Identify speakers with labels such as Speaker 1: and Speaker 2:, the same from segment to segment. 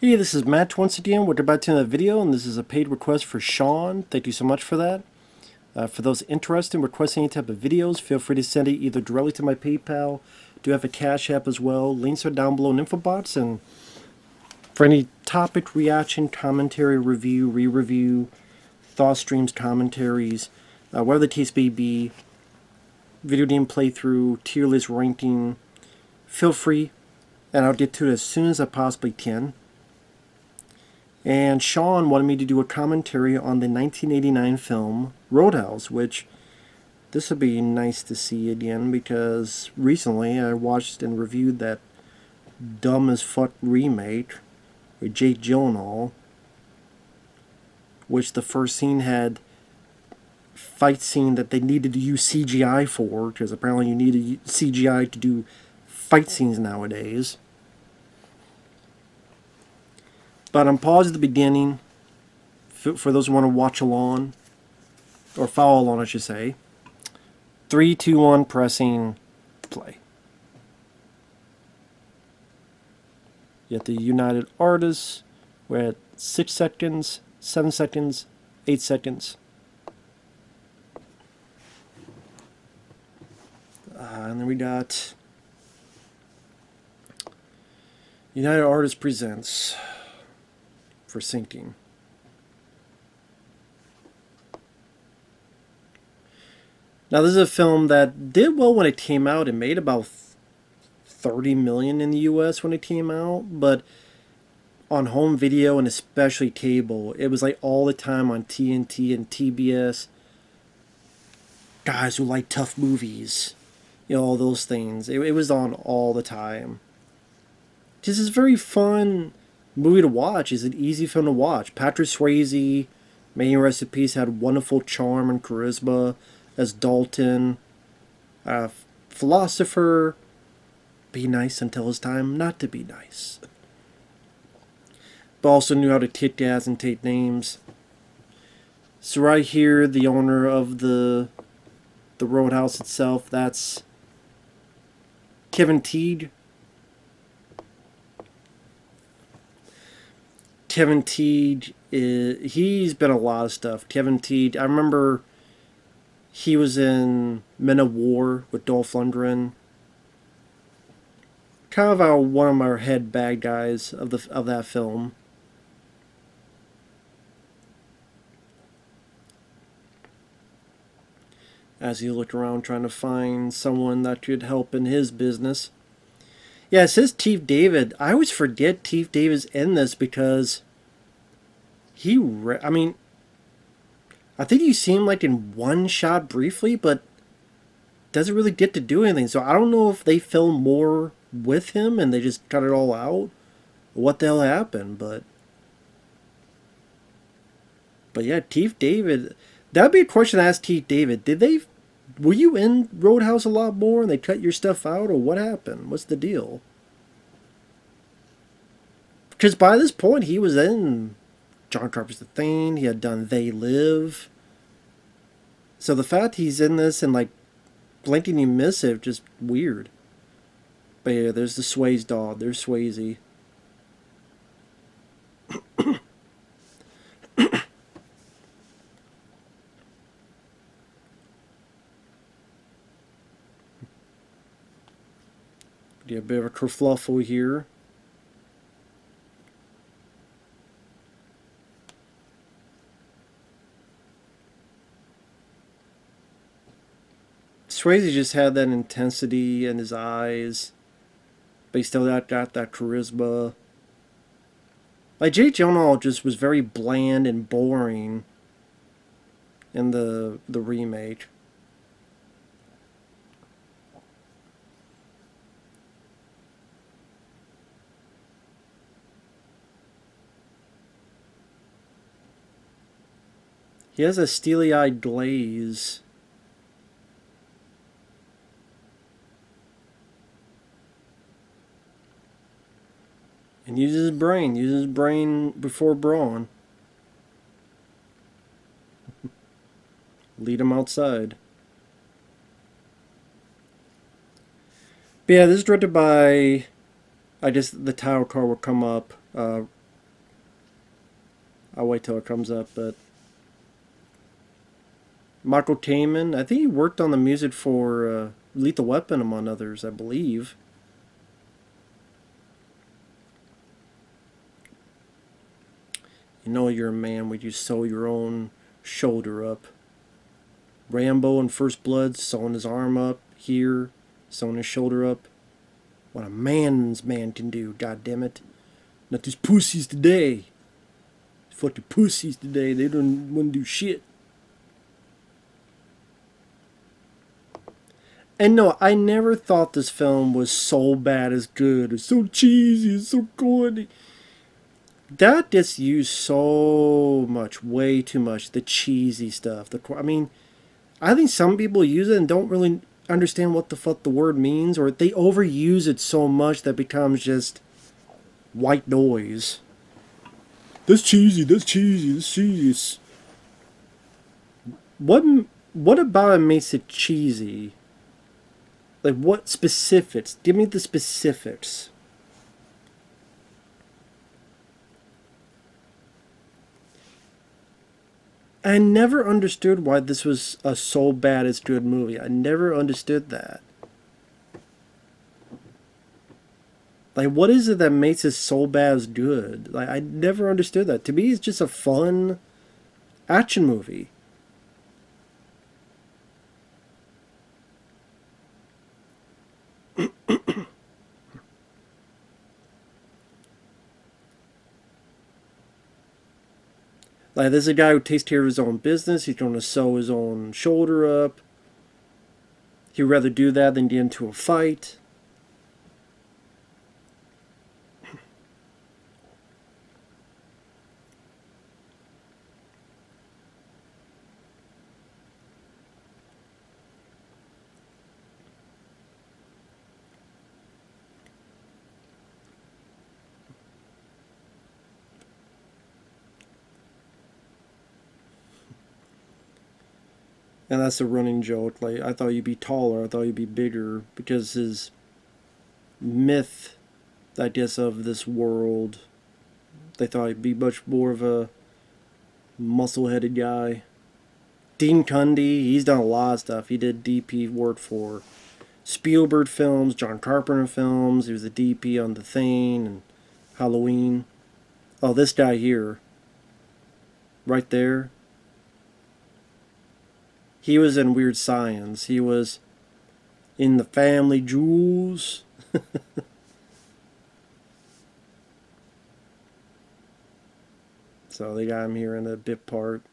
Speaker 1: Hey, this is Matt once again. We're about to end the video, and this is a paid request for Shawn. Thank you so much for that. For those interested in requesting any type of videos, feel free to send it either directly to my PayPal. Do have a Cash App as well. Links are down below in info box. And for any topic, reaction, commentary, review, re-review, thought streams, commentaries, whatever the case may be, video game playthrough, tier list ranking, feel free, and I'll get to it as soon as I possibly can. And Shawn wanted me to do a commentary on the 1989 film Roadhouse, which this would be nice to see again because recently I watched and reviewed that dumb as fuck remake with Jake Gyllenhaal, which the first scene had fight scene that they needed to use CGI for, because apparently you need CGI to do fight scenes nowadays. But I'm paused at the beginning for those who want to watch along, or follow along, I should say. 3, 2, 1, pressing play. You have the United Artists. We're at 6 seconds, 7 seconds, 8 seconds. And then we got United Artists Presents for syncing. Now this is a film that did well when it came out. It made about 30 million in the US when it came out, but on home video and especially cable, it was like all the time on TNT and TBS. Guys who like tough movies, you know, all those things. It was on all the time. This is very fun movie to watch. Is an easy film to watch. Patrick Swayze, may he rest in peace, had wonderful charm and charisma as Dalton. Philosopher, be nice until it's time not to be nice. But also knew how to kick ass and take names. So right here, the owner of the Roadhouse itself, that's Kevin Teague. Kevin Teague, he's been a lot of stuff. Kevin Teague, I remember he was in Men of War with Dolph Lundgren. Kind of one of our head bad guys of that film. As he looked around trying to find someone that could help in his business. Yeah, it says Chief David. I always forget Chief David's in this because I mean, I think you see him like in one shot briefly, but doesn't really get to do anything. So I don't know if they filmed more with him and they just cut it all out, or what the hell happened. But yeah, Chief David. That'd be a question to ask Chief David. Were you in Roadhouse a lot more and they cut your stuff out, or what happened? What's the deal? Because by this point he was in John Carpenter's The Thing. He had done They Live. So the fact he's in this and like blinking you miss it, just weird. But yeah, there's the Swayze dog. There's Swayze. Yeah, a bit of a kerfluffle here. Swayze just had that intensity in his eyes, but he still got that charisma. Like Jake Gyllenhaal just was very bland and boring in the remake. He has a steely-eyed glaze. And uses his brain before brawn. Lead him outside. But yeah, this is directed by, I guess the title card will come up, I'll wait till it comes up, but Michael Kamen, I think he worked on the music for Lethal Weapon, among others, I believe. You know you're a man when you sew your own shoulder up. Rambo in First Blood sewing his arm up here, sewing his shoulder up. What a man's man can do, god damn it. Not these pussies today. Fucking pussies today, they don't want to do shit. And no, I never thought this film was so bad as good. It's so cheesy, it's so corny. That gets used so much, way too much. The cheesy stuff. I mean, I think some people use it and don't really understand what the fuck the word means, or they overuse it so much that it becomes just white noise. That's cheesy, that's cheesy, that's cheesy. What about it makes it cheesy? Like, what specifics? Give me the specifics. I never understood why this was a so bad it's good movie. I never understood that. Like, what is it that makes it so bad as good? Like, I never understood that. To me, it's just a fun action movie. Like, there's a guy who takes care of his own business. He's going to sew his own shoulder up. He'd rather do that than get into a fight. And that's a running joke. Like, I thought you'd be taller. I thought you'd be bigger. Because his myth, I guess, of this world, they thought he'd be much more of a muscle-headed guy. Dean Cundy, he's done a lot of stuff. He did DP work for Spielberg films, John Carpenter films. He was a DP on The Thing and Halloween. Oh, this guy here. Right there. He was in Weird Science. He was in The Family Jewels. So they got him here in a bit part.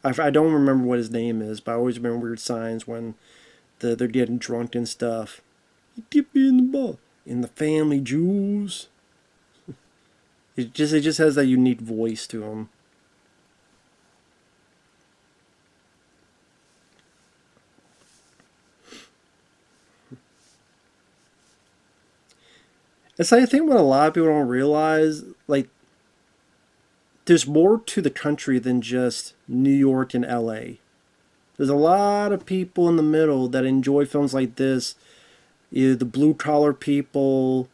Speaker 1: I don't remember what his name is, but I always remember Weird Science when they're getting drunk and stuff. He dipped me in the ball. In The Family Jewels. It just has that unique voice to him. It's like, I think what a lot of people don't realize, like, there's more to the country than just New York and LA. There's a lot of people in the middle that enjoy films like this. Either the blue collar people,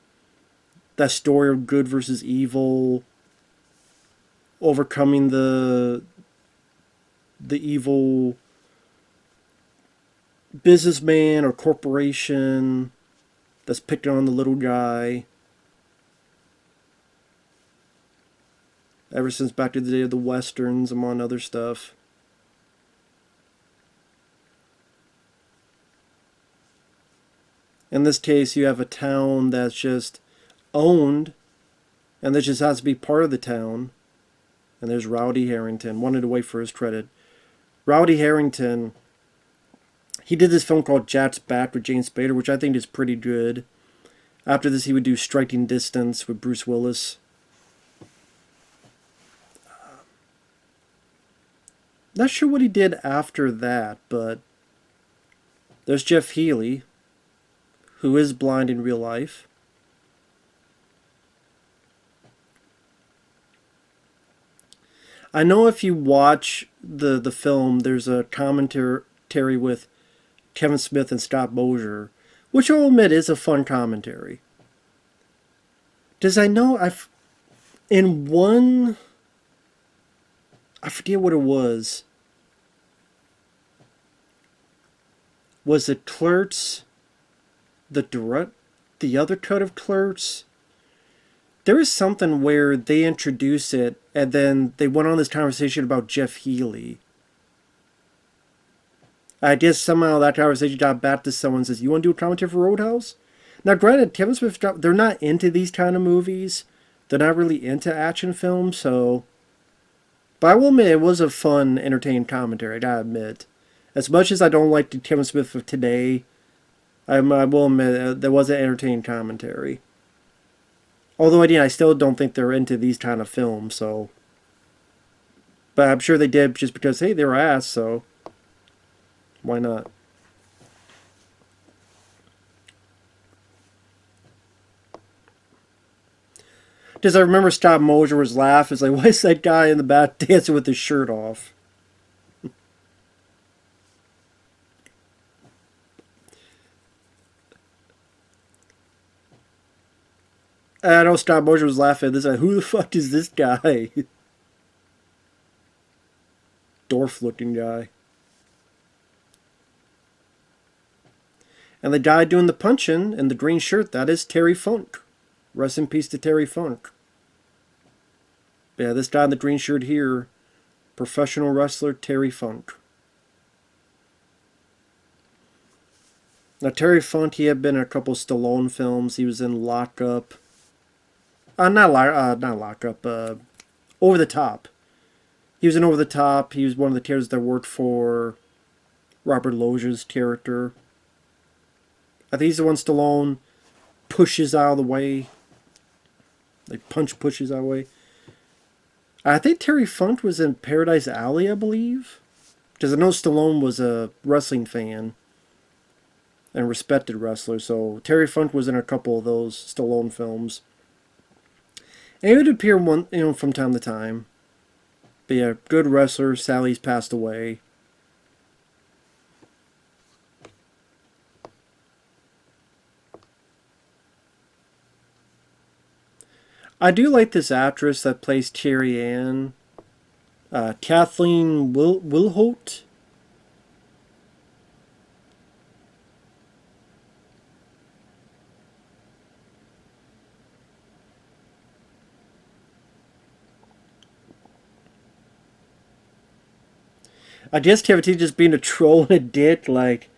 Speaker 1: that story of good versus evil, overcoming the evil businessman or corporation that's picking on the little guy. Ever since back to the day of the Westerns, among other stuff. In this case, you have a town that's just owned, and that just has to be part of the town. And there's Rowdy Harrington. Wanted to wait for his credit. Rowdy Harrington, he did this film called Jack's Back with James Spader, which I think is pretty good. After this, he would do Striking Distance with Bruce Willis. Not sure what he did after that, but there's Jeff Healey, who is blind in real life. I know if you watch the film, there's a commentary with Kevin Smith and Scott Mosier, which I'll admit is a fun commentary. Does I know in one I forget what it was. Was it Clerks? The other cut of Clerks? There is something where they introduce it, and then they went on this conversation about Jeff Healey. I guess somehow that conversation got back to someone and says, "You want to do a commentary for Roadhouse?" Now, granted, Kevin Smith, they're not into these kind of movies. They're not really into action films, so. But I will admit, it was a fun, entertaining commentary, I gotta admit. As much as I don't like the Kevin Smith of today, I will admit, there was an entertaining commentary. Although, again, I still don't think they're into these kind of films, so. But I'm sure they did just because, hey, they were asked, so. Why not? Because I remember Scott Mosier laugh. It's like, why is that guy in the back dancing with his shirt off? I know Scott Mosier was laughing at this. Like, who the fuck is this guy? Dwarf looking guy. And the guy doing the punching in the green shirt, that is Terry Funk. Rest in peace to Terry Funk. Yeah, this guy in the green shirt here, professional wrestler Terry Funk. Now, Terry Funk, he had been in a couple Stallone films. He was in Lockup. Not Lockup. Over the Top. He was in Over the Top. He was one of the characters that worked for Robert Loggia's character. I think he's the one Stallone pushes out of the way. Like, punch pushes out of the way. I think Terry Funk was in Paradise Alley, I believe. Because I know Stallone was a wrestling fan and respected wrestler. So Terry Funk was in a couple of those Stallone films. And he would appear from time to time. But yeah, good wrestler. Sally's passed away. I do like this actress that plays Carrie Ann. Kathleen Wilhoit. I guess TFT just being a troll and a dick. Like,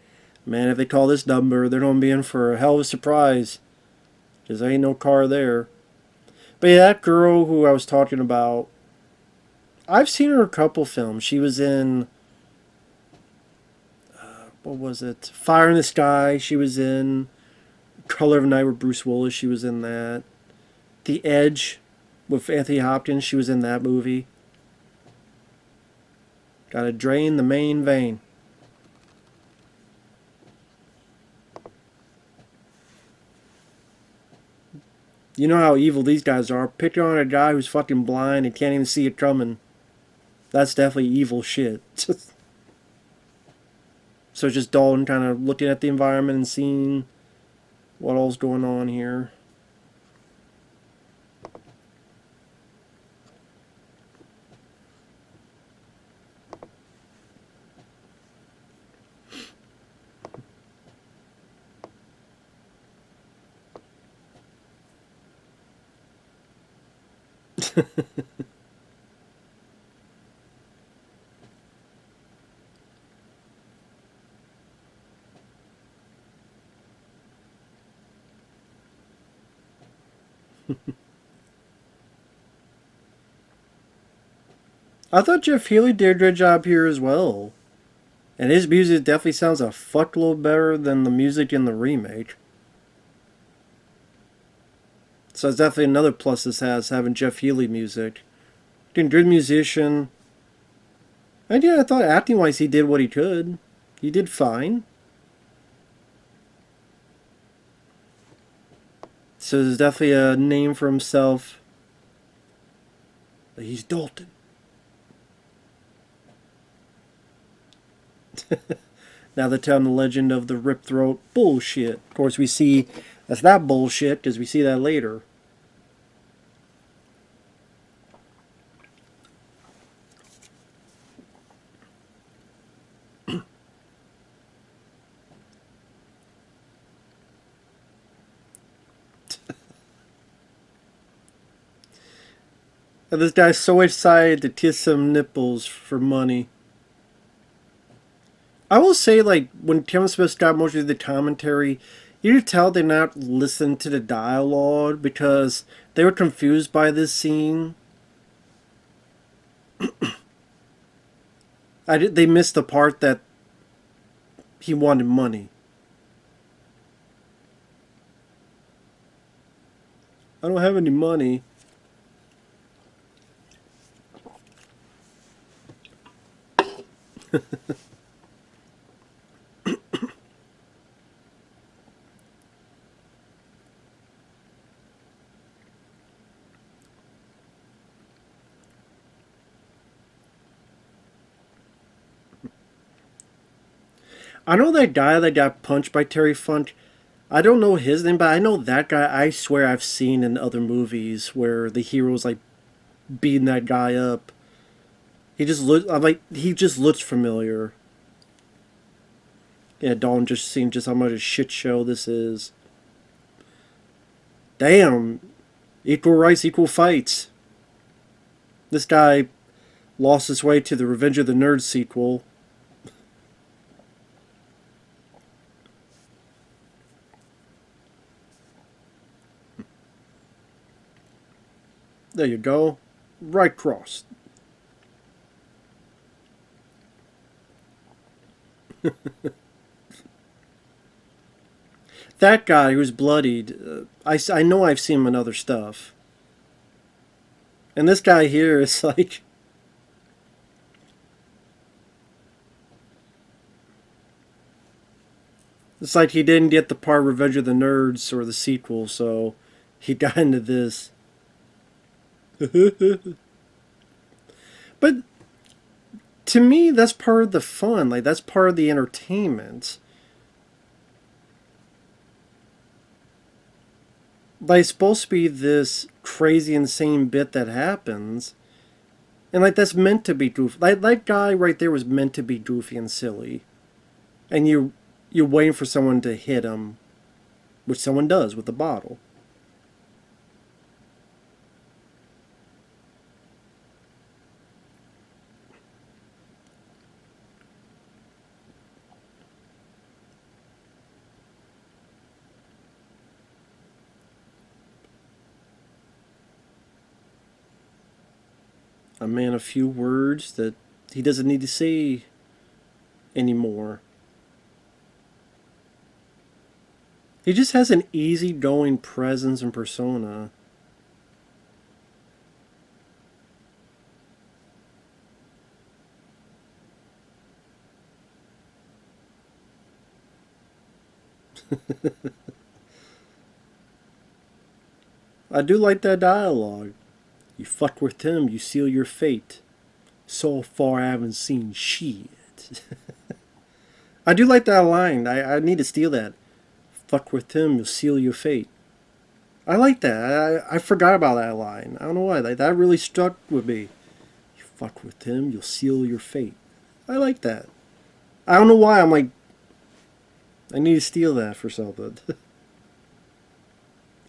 Speaker 1: man, if they call this number, they're going to be in for a hell of a surprise. Because there ain't no car there. But yeah, that girl who I was talking about, I've seen her in a couple films. She was in, what was it? Fire in the Sky. She was in Color of Night with Bruce Willis. She was in that. The Edge with Anthony Hopkins. She was in that movie. Gotta drain the main vein. You know how evil these guys are. Picking on a guy who's fucking blind and can't even see it coming. That's definitely evil shit. So just Dalton kind of looking at the environment and seeing what all's going on here. I thought Jeff Healey did a good job here as well. And his music definitely sounds a fuckload better than the music in the remake. So it's definitely another plus this has, having Jeff Healey music. Being a good musician. And yeah, I thought acting-wise he did what he could. He did fine. So there's definitely a name for himself. He's Dalton. Now they're telling the legend of the Rip Throat bullshit. Of course, we see that's not bullshit because we see that later. And this guy's so excited to kiss some nipples for money. I will say, like, when Kevin Smith got most of the commentary, you could tell they're not listening to the dialogue because they were confused by this scene. They missed the part that he wanted money. I don't have any money. I know that guy that got punched by Terry Funk. I don't know his name, but I know that guy. I swear I've seen in other movies where the hero's like beating that guy up. He just looks familiar. Yeah, Dawn just seen just how much a shit show this is. Damn, equal rights, equal fights. This guy lost his way to the Revenge of the Nerds sequel. There you go. Right cross. That guy who's bloodied, I know I've seen him in other stuff. And this guy here is like... It's like he didn't get the part Revenge of the Nerds or the sequel, so he got into this. But to me, that's part of the fun. Like, that's part of the entertainment. Like, it's supposed to be this crazy, insane bit that happens. And, like, that's meant to be goofy. Like, that guy right there was meant to be goofy and silly. And you're waiting for someone to hit him, which someone does with the bottle. A man of few words that he doesn't need to say anymore. He just has an easygoing presence and persona. I do like that dialogue. You fuck with him, you seal your fate. So far, I haven't seen shit. I do like that line. I need to steal that. Fuck with him, you'll seal your fate. I like that. I forgot about that line. I don't know why. That really stuck with me. You fuck with him, you'll seal your fate. I like that. I don't know why. I'm like, I need to steal that for something.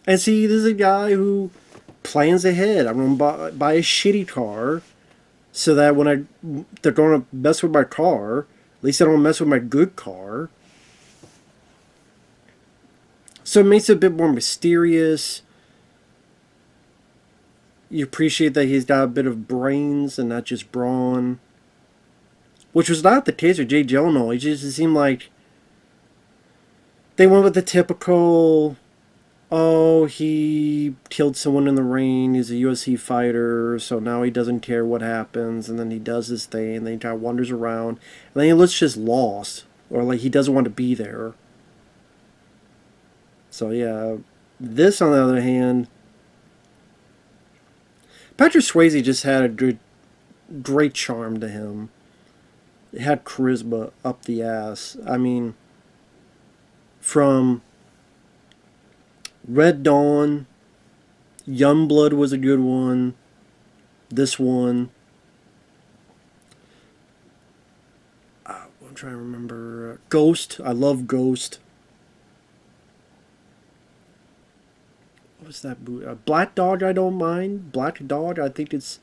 Speaker 1: And see, this is a guy who plans ahead. I'm going to buy a shitty car so that when they're going to mess with my car, at least they don't mess with my good car. So it makes it a bit more mysterious. You appreciate that he's got a bit of brains and not just brawn. Which was not the case with Jay Gyllenhaal. It just seemed like they went with the typical, oh, he killed someone in the rain, he's a UFC fighter, so now he doesn't care what happens, and then he does his thing, and then he kind of wanders around, and then he looks just lost, or like he doesn't want to be there. So yeah, this on the other hand, Patrick Swayze just had a great charm to him. It had charisma up the ass. I mean, from Red Dawn, Youngblood was a good one. This one, I'm trying to remember. Ghost. I love Ghost. what's that movie? Black Dog. I don't mind. Black Dog. I think it's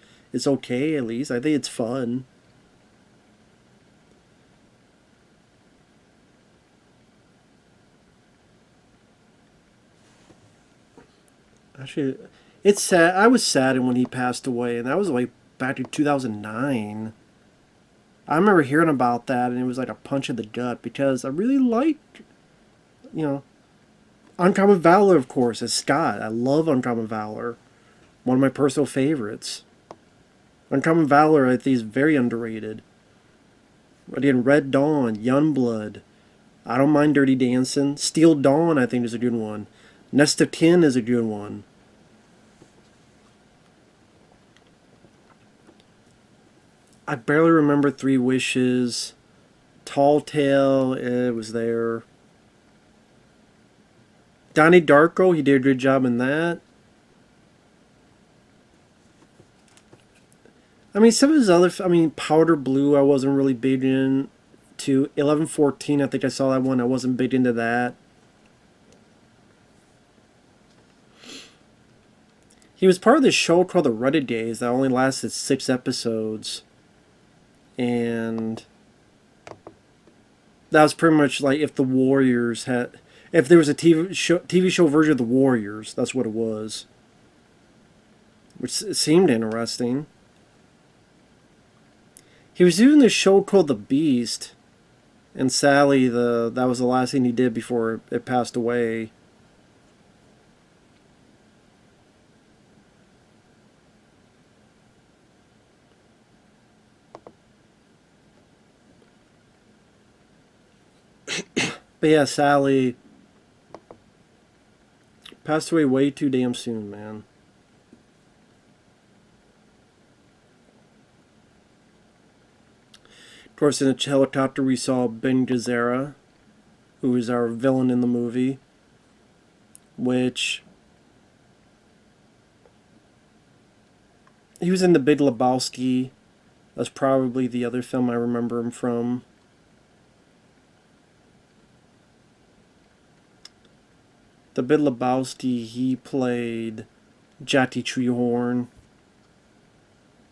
Speaker 1: okay at least. I think it's fun. Actually, it's sad. I was sad when he passed away, and that was like back in 2009. I remember hearing about that, and it was like a punch in the gut because I really liked, you know, Uncommon Valor, of course, as Scott. I love Uncommon Valor. One of my personal favorites. Uncommon Valor, I think, is very underrated. Again, Red Dawn, Youngblood. I don't mind Dirty Dancing. Steel Dawn, I think, is a good one. Nest of Kin is a good one. I barely remember Three Wishes. Tall Tale, it was there. Donnie Darko, he did a good job in that. I mean, some of his other, Powder Blue, I wasn't really big in. To 1114, I think I saw that one. I wasn't big into that. He was part of this show called The Reddit Days that only lasted 6 episodes. And that was pretty much like if the Warriors had... If there was a TV show version of The Warriors, that's what it was. Which seemed interesting. He was doing this show called The Beast. And sadly, that was the last thing he did before it passed away. But yeah, Sally passed away way too damn soon, man. Of course, in a helicopter we saw Ben Gazzara, who is our villain in the movie, which he was in The Big Lebowski. That's probably the other film I remember him from. The Big Lebowski, he played Jackie Treehorn,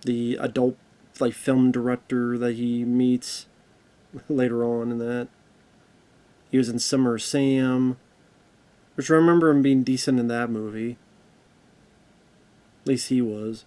Speaker 1: the adult film director that he meets later on in that. He was in Summer of Sam, which I remember him being decent in that movie. At least he was.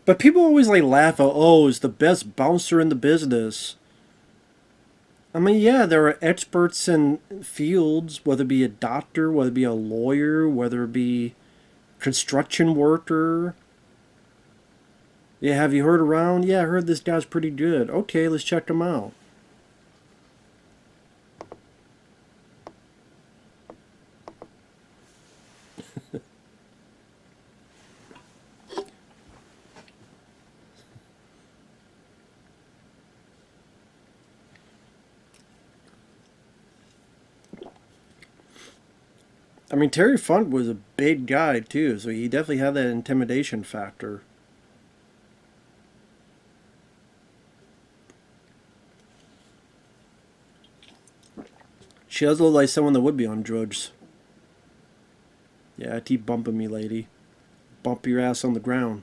Speaker 1: But people always laugh at, oh, he's the best bouncer in the business. I mean, yeah, there are experts in fields, whether it be a doctor, whether it be a lawyer, whether it be construction worker. Yeah, have you heard around? Yeah, I heard this guy's pretty good. Okay, let's check him out. I mean, Terry Funk was a big guy, too, so he definitely had that intimidation factor. She does look like someone that would be on drugs. Yeah, keep bumping me, lady. Bump your ass on the ground.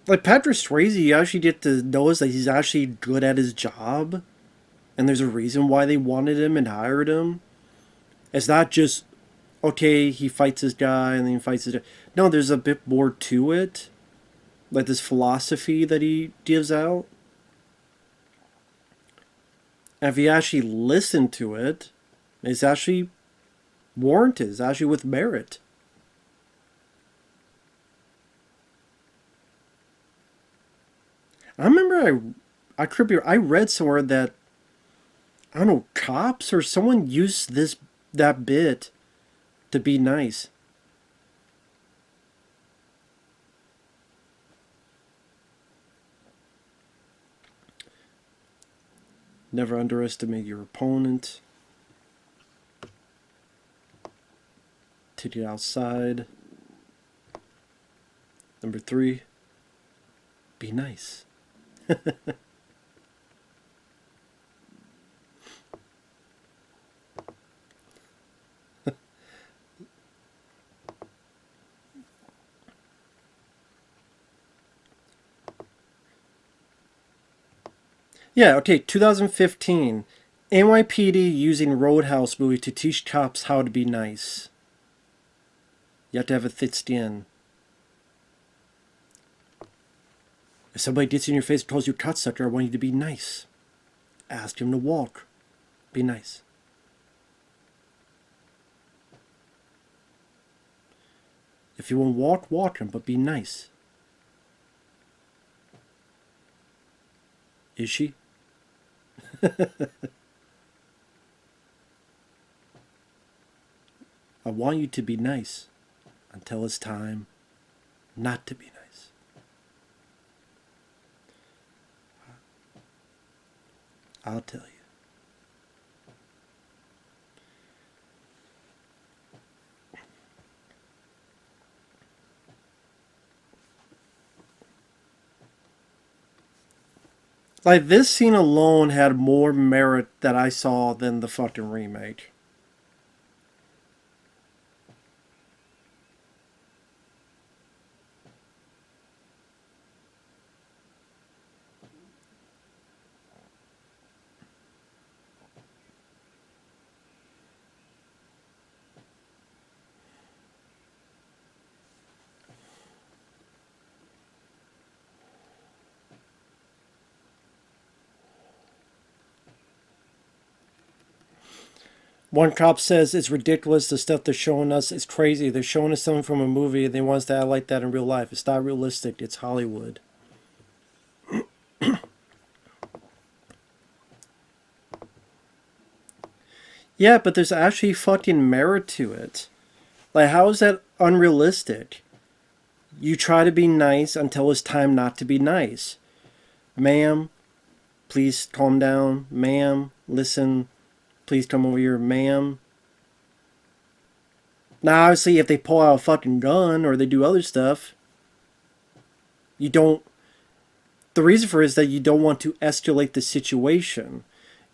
Speaker 1: Like Patrick Swayze, you actually get to notice that he's actually good at his job, and there's a reason why they wanted him and hired him. It's not just, okay, he fights this guy and then he fights this guy. No, there's a bit more to it, like this philosophy that he gives out. And if you actually listen to it, it's actually warranted. It's actually with merit. I remember I read somewhere that, I don't know, cops or someone used that bit to be nice. Never underestimate your opponent. Take it outside. Number 3, be nice. Yeah, okay, 2015. NYPD using Roadhouse movie to teach cops how to be nice. You have to have a thick skin. If somebody gets in your face and calls you cocksucker, I want you to be nice. Ask him to walk. Be nice. If you want to walk, walk him, but be nice. Is she? I want you to be nice until it's time not to be nice. I'll tell you. Like, this scene alone had more merit that I saw than the fucking remake. One cop says it's ridiculous, the stuff they're showing us. It's crazy. They're showing us something from a movie and they want us to act like that in real life. It's not realistic. It's Hollywood. Yeah, but there's actually fucking merit to it. Like, how is that unrealistic? You try to be nice until it's time not to be nice. Ma'am, please calm down. Ma'am, listen. Please come over here, ma'am. Now, obviously, if they pull out a fucking gun or they do other stuff, you don't... The reason for it is that you don't want to escalate the situation.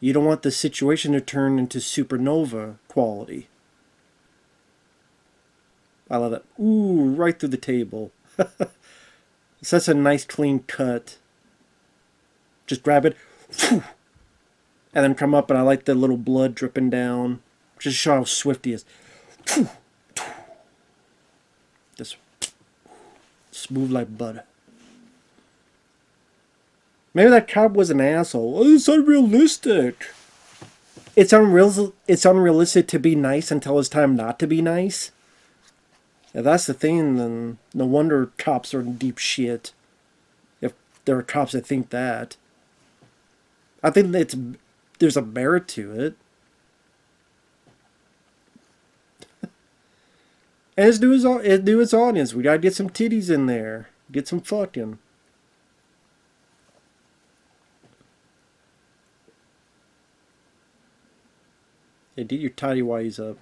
Speaker 1: You don't want the situation to turn into supernova quality. I love that. Ooh, right through the table. Such a nice clean cut. Just grab it. And then come up, and I like the little blood dripping down. Just show how swift he is. Just smooth like butter. Maybe that cop was an asshole. Oh, it's unrealistic. It's unrealistic to be nice until it's time not to be nice. If that's the thing, then no wonder cops are in deep shit. If there are cops that think that. I think there's a merit to it. And it's new its audience. We gotta get some titties in there. Get some fucking. Hey, get your tidy whities up.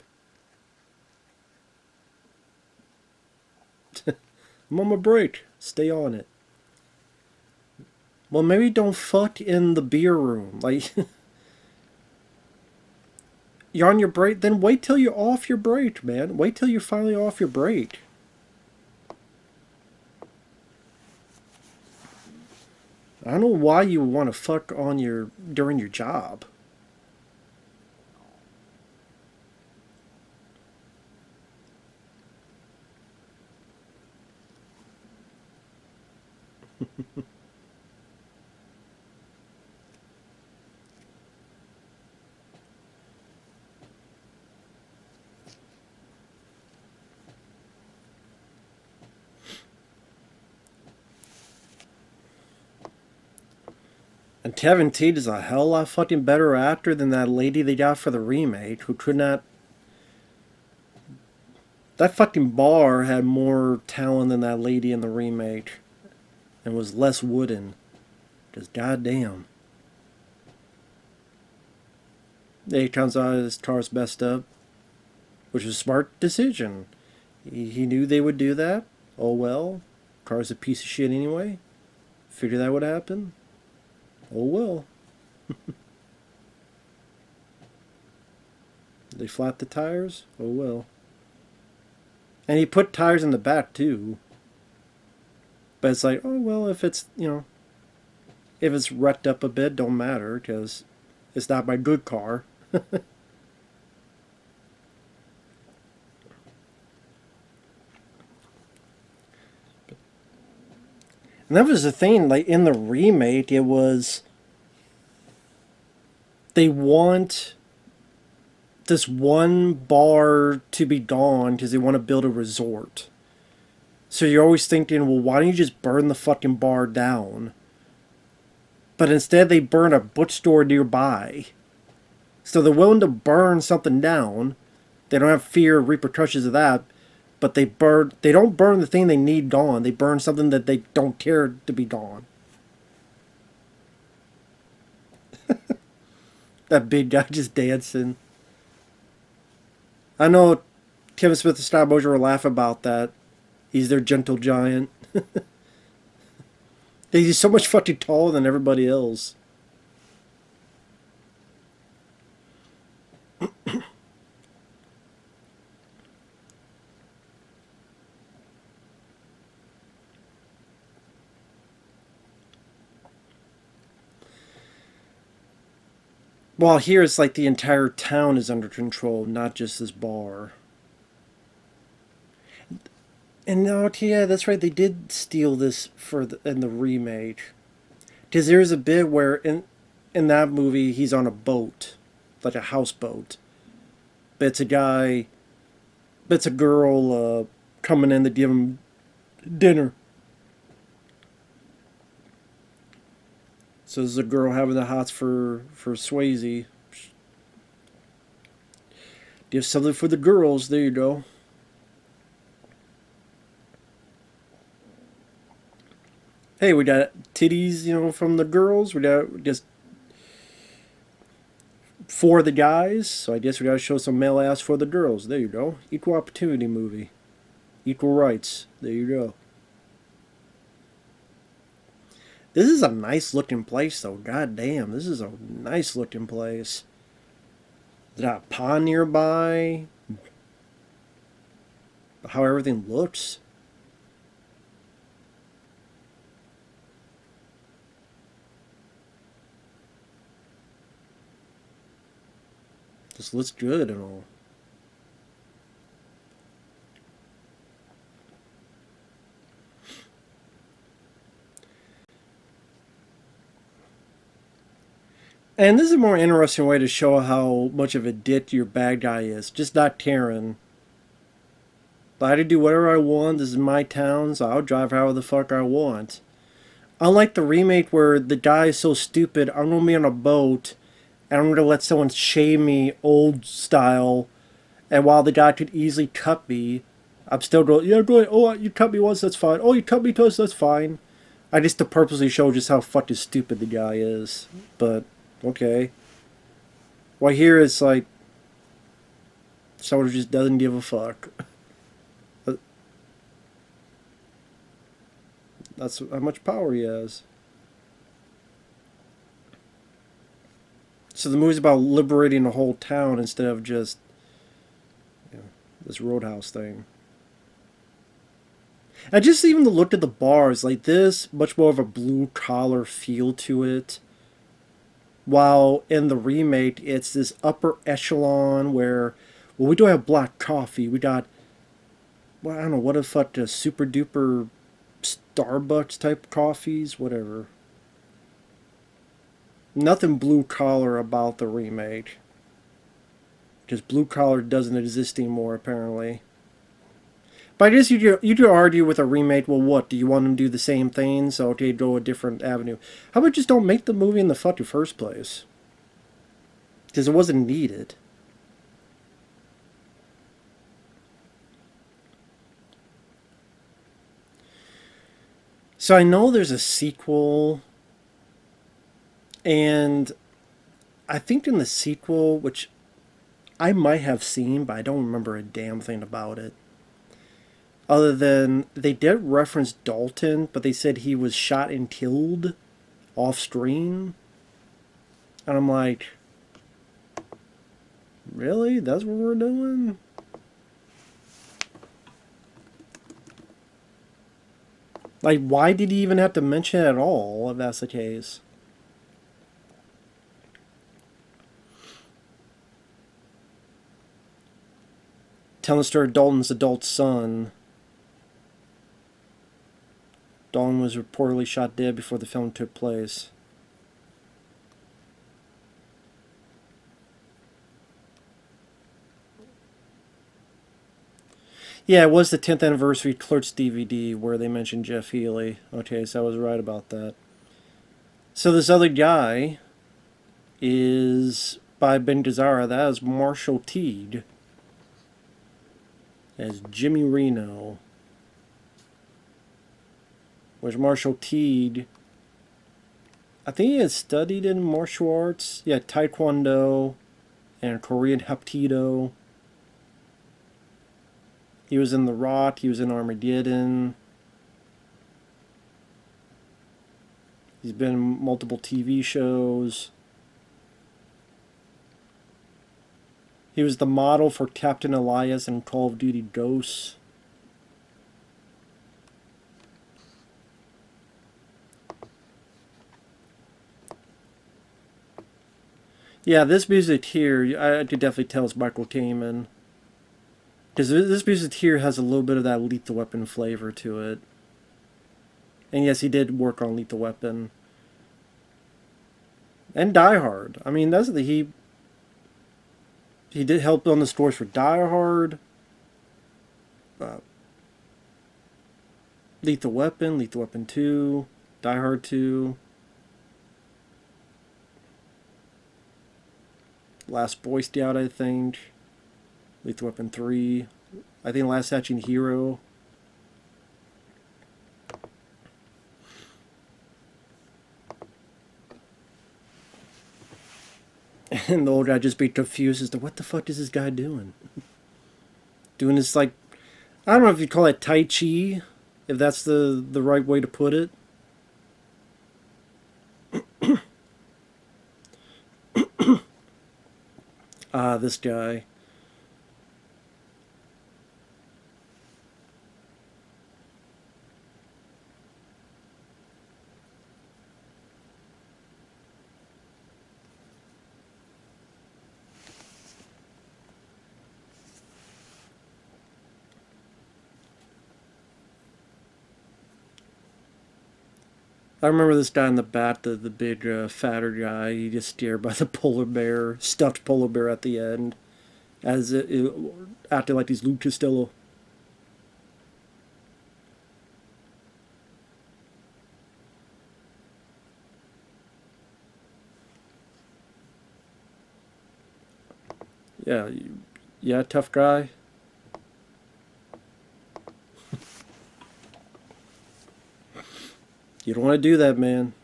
Speaker 1: I'm on my break. Stay on it. Well, maybe don't fuck in the beer room. Like, you're on your break, then wait till you're off your break, man. Wait till you're finally off your break. I don't know why you would want to fuck on during your job. And Kevin Tate is a hell of a lot fucking better actor than that lady they got for the remake, who could not... That fucking bar had more talent than that lady in the remake. And was less wooden. Because goddamn. It turns out his car's messed up, which was a smart decision. He knew they would do that. Oh well. Car's a piece of shit anyway. Figured that would happen. Oh well. They flat the tires? Oh well. And he put tires in the back too. But it's like, oh well, if it's, if it's wrecked up a bit, don't matter, because it's not my good car. And that was the thing, like in the remake, it was they want this one bar to be gone because they want to build a resort. So you're always thinking, well, why don't you just burn the fucking bar down? But instead they burn a bookstore nearby. So they're willing to burn something down. They don't have fear of repercussions of that. But they don't burn the thing they need gone. They burn something that they don't care to be gone. That big guy just dancing. I know Kevin Smith and Scott Mosier will laugh about that. He's their gentle giant. He's so much fucking taller than everybody else. Well, here it's like the entire town is under control, not just this bar. And no, yeah, that's right. They did steal this in the remake, because there's a bit where in that movie he's on a boat, like a houseboat, but it's a guy, but it's a girl coming in to give him dinner. So there's a girl having the hots for Swayze. Give something for the girls. There you go. Hey, we got titties, from the girls. We got just for the guys. So I guess we got to show some male ass for the girls. There you go. Equal opportunity movie. Equal rights. There you go. This is a nice looking place, though. God damn, this is a nice looking place. There's got a pond nearby. How everything looks. This looks good and all. And this is a more interesting way to show how much of a dick your bad guy is. Just not caring. I can do whatever I want. This is my town, so I'll drive however the fuck I want. Unlike the remake where the guy is so stupid, I'm going to be on a boat and I'm going to let someone shame me old style. And while the guy could easily cut me, I'm still going, yeah, go ahead. Oh, you cut me once, that's fine. Oh, you cut me twice, that's fine. I just to purposely show just how fucking stupid the guy is. But, okay. Well, here it's like, someone just doesn't give a fuck. That's how much power he has. So the movie's about liberating a whole town instead of just this roadhouse thing. And just even the look at the bars, like this, much more of a blue collar feel to it. While in the remake, it's this upper echelon where, well, we do have black coffee. We got, well, I don't know, what the fuck, super duper Starbucks type coffees, whatever. Nothing blue collar about the remake. Because blue collar doesn't exist anymore, apparently. But I guess you could argue with a remake, well, what? Do you want them to do the same thing? So, okay, go a different avenue. How about just don't make the movie in the fucking first place? Because it wasn't needed. So I know there's a sequel, and I think in the sequel, which I might have seen, but I don't remember a damn thing about it. Other than they did reference Dalton, but they said he was shot and killed off screen. And I'm like, really? That's what we're doing? Like, why did he even have to mention it at all, if that's the case? Telling the story of Dalton's adult son. Dalton was reportedly shot dead before the film took place. Yeah, it was the 10th anniversary Clerks DVD where they mentioned Jeff Healey. Okay, so I was right about that. So this other guy is by Ben Gazzara. That is Marshall Teague as Jimmy Reno. Which Marshall Teague, I think he had studied in martial arts. Yeah, Taekwondo and Korean Hapkido. He was in The Rock. He was in Armageddon. He's been in multiple TV shows. He was the model for Captain Elias in Call of Duty Ghosts. Yeah, this music here, I could definitely tell it's Michael Kamen. Because this music here has a little bit of that Lethal Weapon flavor to it. And yes, he did work on Lethal Weapon. And Die Hard. I mean, that's he did help on the scores for Die Hard, Lethal Weapon 2, Die Hard 2, Last Boy Scout, I think, Lethal Weapon 3, I think Last Action Hero. And the old guy just be confused as to what the fuck is this guy doing? Doing this, like, I don't know if you call it Tai Chi, if that's the right way to put it. This guy. I remember this guy in the back, the big fatter guy. He gets scared by the polar bear, stuffed polar bear at the end, as it acted like he's Luke Costello. Yeah, yeah, tough guy. You don't want to do that, man.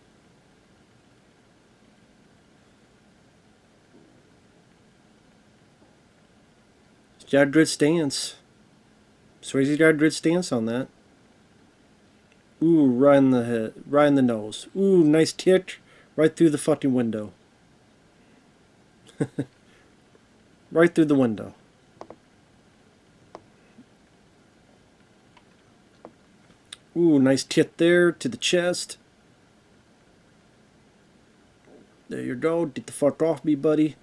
Speaker 1: He's got a good stance. Swayze's got a good stance on that. Ooh, right in the head, right in the nose. Ooh, nice kick, right through the fucking window. Right through the window. Ooh, nice kick there to the chest. There you go. Get the fuck off me, buddy.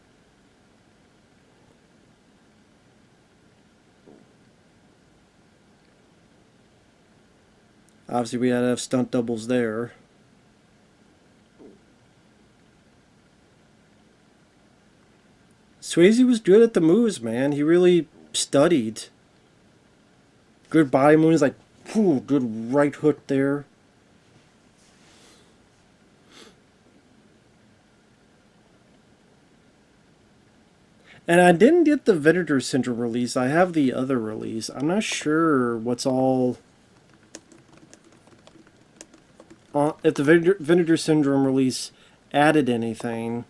Speaker 1: Obviously, we had to have stunt doubles there. Swayze was good at the moves, man. He really studied. Good body moves, like, whew, good right hook there. And I didn't get the Vinegar Syndrome release. I have the other release. I'm not sure what's all... if the Vinegar Syndrome release added anything.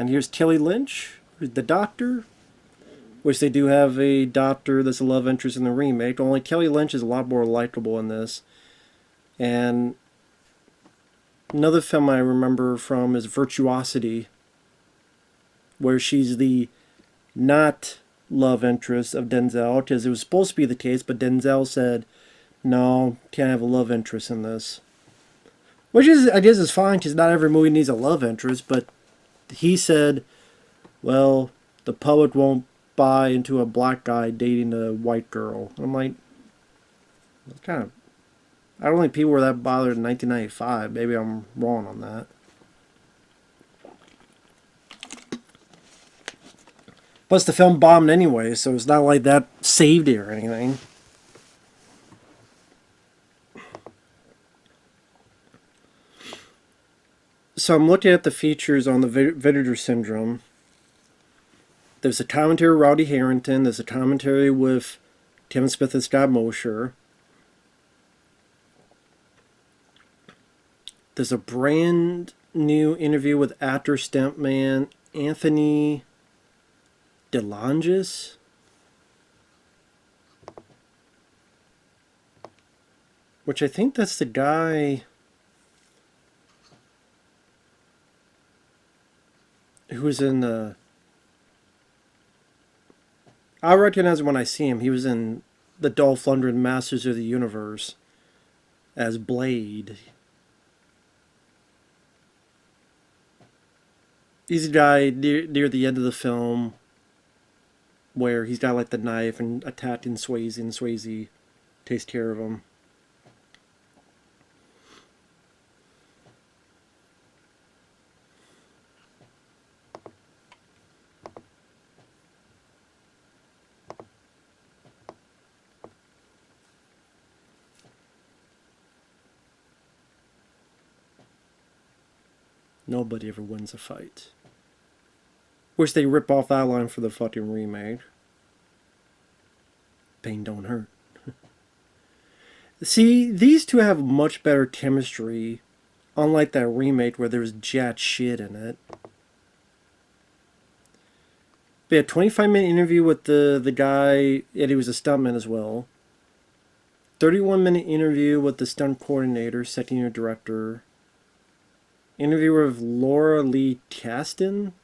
Speaker 1: And here's Kelly Lynch, who's the doctor. Which they do have a doctor that's a love interest in the remake. Only Kelly Lynch is a lot more likable in this. And another film I remember from is Virtuosity, where she's the not love interest of Denzel, because it was supposed to be the case, but Denzel said, no, can't have a love interest in this. Which is, I guess, is fine, because not every movie needs a love interest, but he said, well, the public won't buy into a black guy dating a white girl. I'm like, that's kind of, I don't think people were that bothered in 1995. Maybe I'm wrong on that. Plus, the film bombed anyway, so it's not like that saved it or anything. So I'm looking at the features on the Vinegar Syndrome. There's a commentary with Rowdy Harrington. There's a commentary with Kevin Smith and Scott Mosher. There's a brand new interview with actor stuntman Anthony DeLongis. Which I think that's the guy who was in the... I recognize him when I see him. He was in the Dolph Lundgren Masters of the Universe as Blade. He's a guy near the end of the film where he's got like the knife and attacking Swayze, and Swayze takes care of him. Nobody ever wins a fight. Wish they rip off that line for the fucking remake. Pain don't hurt. See, these two have much better chemistry, unlike that remake where there was jack shit in it. They had a 25-minute interview with the guy, and he was a stuntman as well. 31-minute interview with the stunt coordinator, second year director. Interview with Laura Lee Kasten.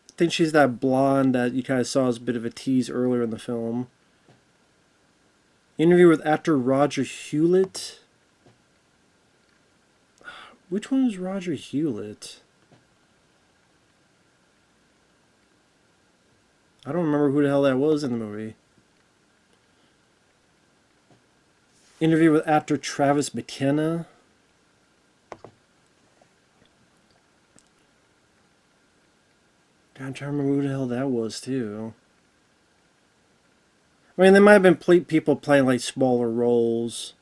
Speaker 1: I think she's that blonde that you kind of saw as a bit of a tease earlier in the film. Interview with actor Roger Hewlett. Which one is Roger Hewlett? I don't remember who the hell that was in the movie. Interview with actor Travis McKenna. God, I'm trying to remember who the hell that was, too. I mean, there might have been people playing, like, smaller roles.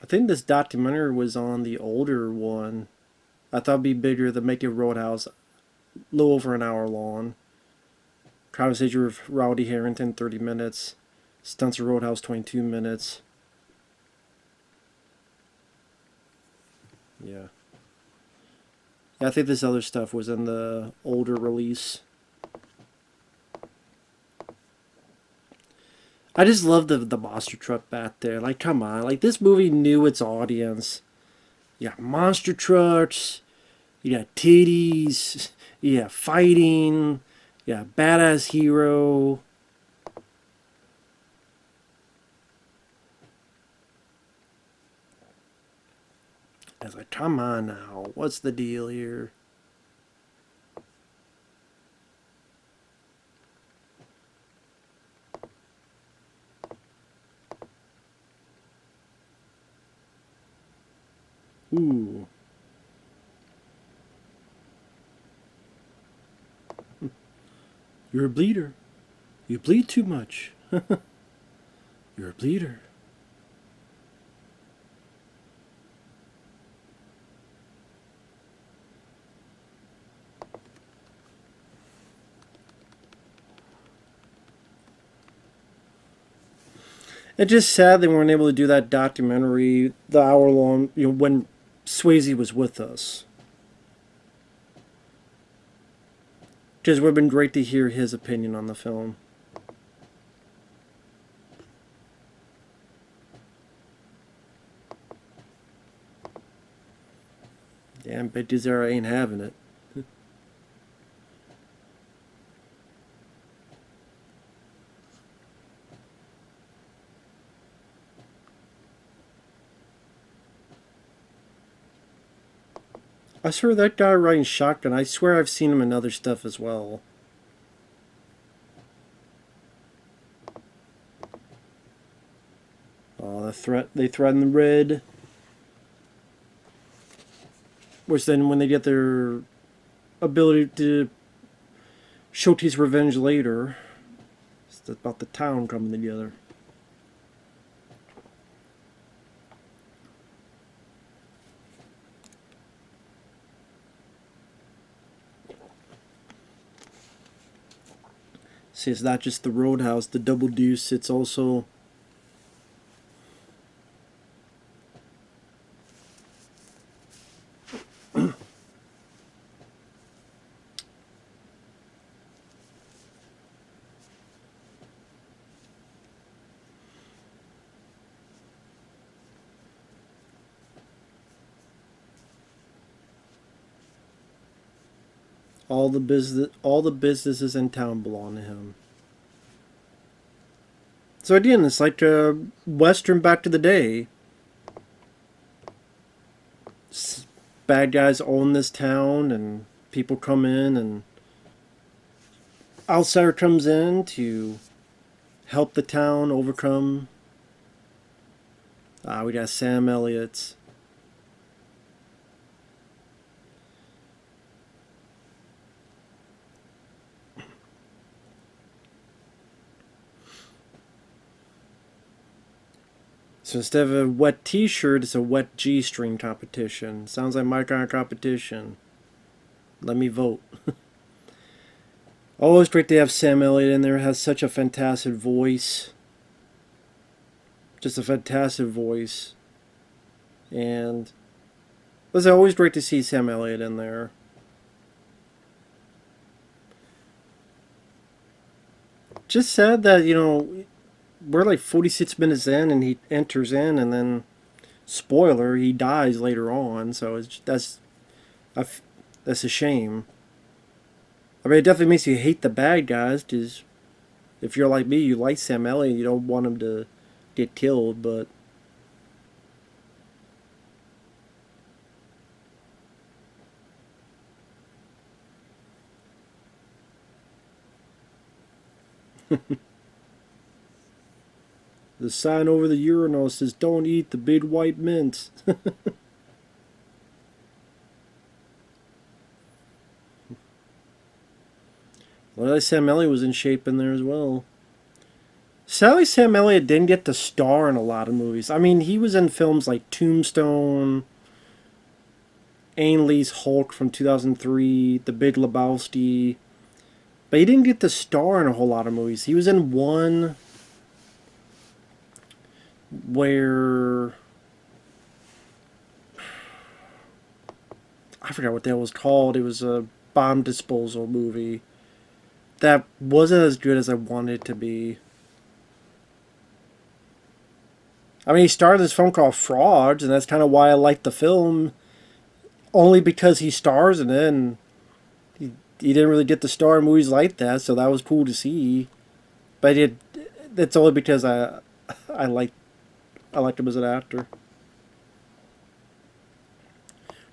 Speaker 1: I think this documentary was on the older one. I thought it'd be bigger than Make It Roadhouse. A little over an hour long. Conversation with Rowdy Harrington, 30 minutes. Stunts of Roadhouse, 22 minutes. Yeah. I think this other stuff was in the older release. I just love the monster truck back there. Like, come on. Like, this movie knew its audience. You got monster trucks. You got titties. You got fighting. You got badass hero. I was like, come on now. What's the deal here? Ooh. You're a bleeder. You bleed too much. You're a bleeder. It's just sad they weren't able to do that documentary, the hour long, when Swayze was with us. Just would have been great to hear his opinion on the film. Damn, bet Dizera ain't having it. I swear that guy riding shotgun, I swear I've seen him in other stuff as well. Oh, they threaten the red. Which then when they get their ability to showcase revenge later, it's about the town coming together. See, it's not just the Roadhouse, the Double Deuce, it's also all the businesses in town belong to him. So again, it's like a Western back to the day. Bad guys own this town, and people come in, and outsider comes in to help the town overcome. We got Sam Elliott's. So instead of a wet t-shirt, it's a wet G-string competition. Sounds like my kind of competition. Let me vote. Always great to have Sam Elliott in there. Has such a fantastic voice. Just a fantastic voice. And it's always great to see Sam Elliott in there. Just sad that, we're like 46 minutes in and he enters in, and then, spoiler, he dies later on. So that's a shame. I mean, it definitely makes you hate the bad guys, because if you're like me, you like Sam Elliott, you don't want him to get killed, but the sign over the urinal says, "Don't eat the big white mints." Well, Sam Elliott was in shape in there as well. Sadly, Sam Elliott didn't get to star in a lot of movies. I mean, he was in films like Tombstone, Ang Lee's Hulk from 2003, The Big Lebowski, but he didn't get to star in a whole lot of movies. He was in one where I forgot what that was called. It was a bomb disposal movie that wasn't as good as I wanted it to be. I mean, he starred in this film called Frauds, and that's kind of why I liked the film, only because he stars in it, and he didn't really get to star in movies like that, so that was cool to see. But it's only because I liked him as an actor.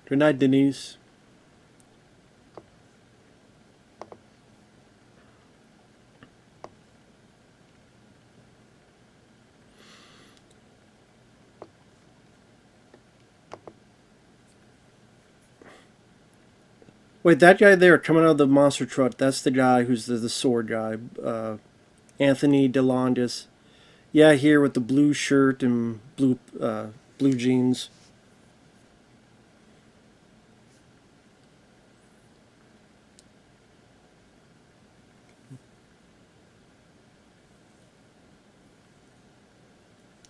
Speaker 1: Good night, Denise. Wait, that guy there coming out of the monster truck, that's the guy who's the sword guy. Anthony DeLongis. Yeah, here with the blue shirt and blue jeans.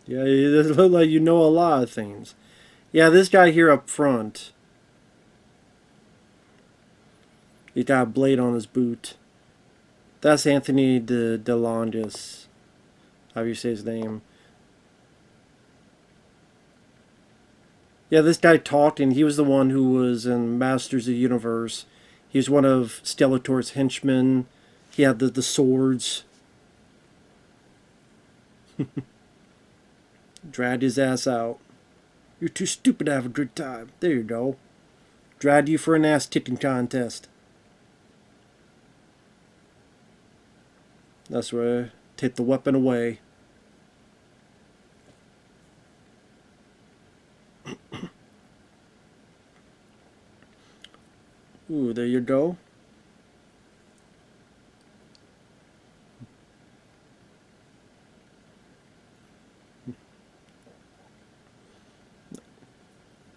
Speaker 1: Yeah, it does look like you know a lot of things. Yeah, this guy here up front. He's got a blade on his boot. That's Anthony de Longis. How do you say his name? Yeah, this guy talked, and he was the one who was in Masters of the Universe. He was one of Skeletor's henchmen. He had the swords. Dragged his ass out. You're too stupid to have a good time. There you go. Dragged you for an ass-kicking contest. That's where take the weapon away. Ooh, there you go.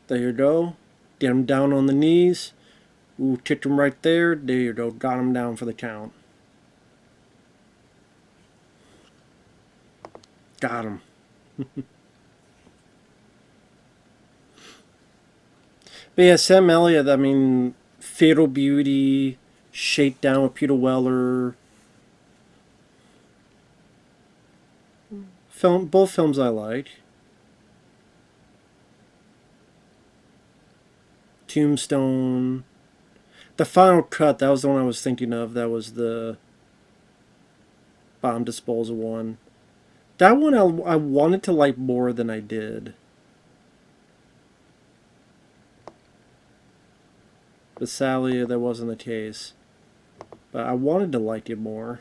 Speaker 1: There you go. Get him down on the knees. Ooh, kicked him right there. There you go. Got him down for the count. Got him. But yeah, Sam Elliott, I mean, Fatal Beauty, Shakedown with Peter Weller. Both films I like. Tombstone. The Final Cut, that was the one I was thinking of. That was the bomb disposal one. That one I wanted to like more than I did. But sadly, that wasn't the case. But I wanted to like it more.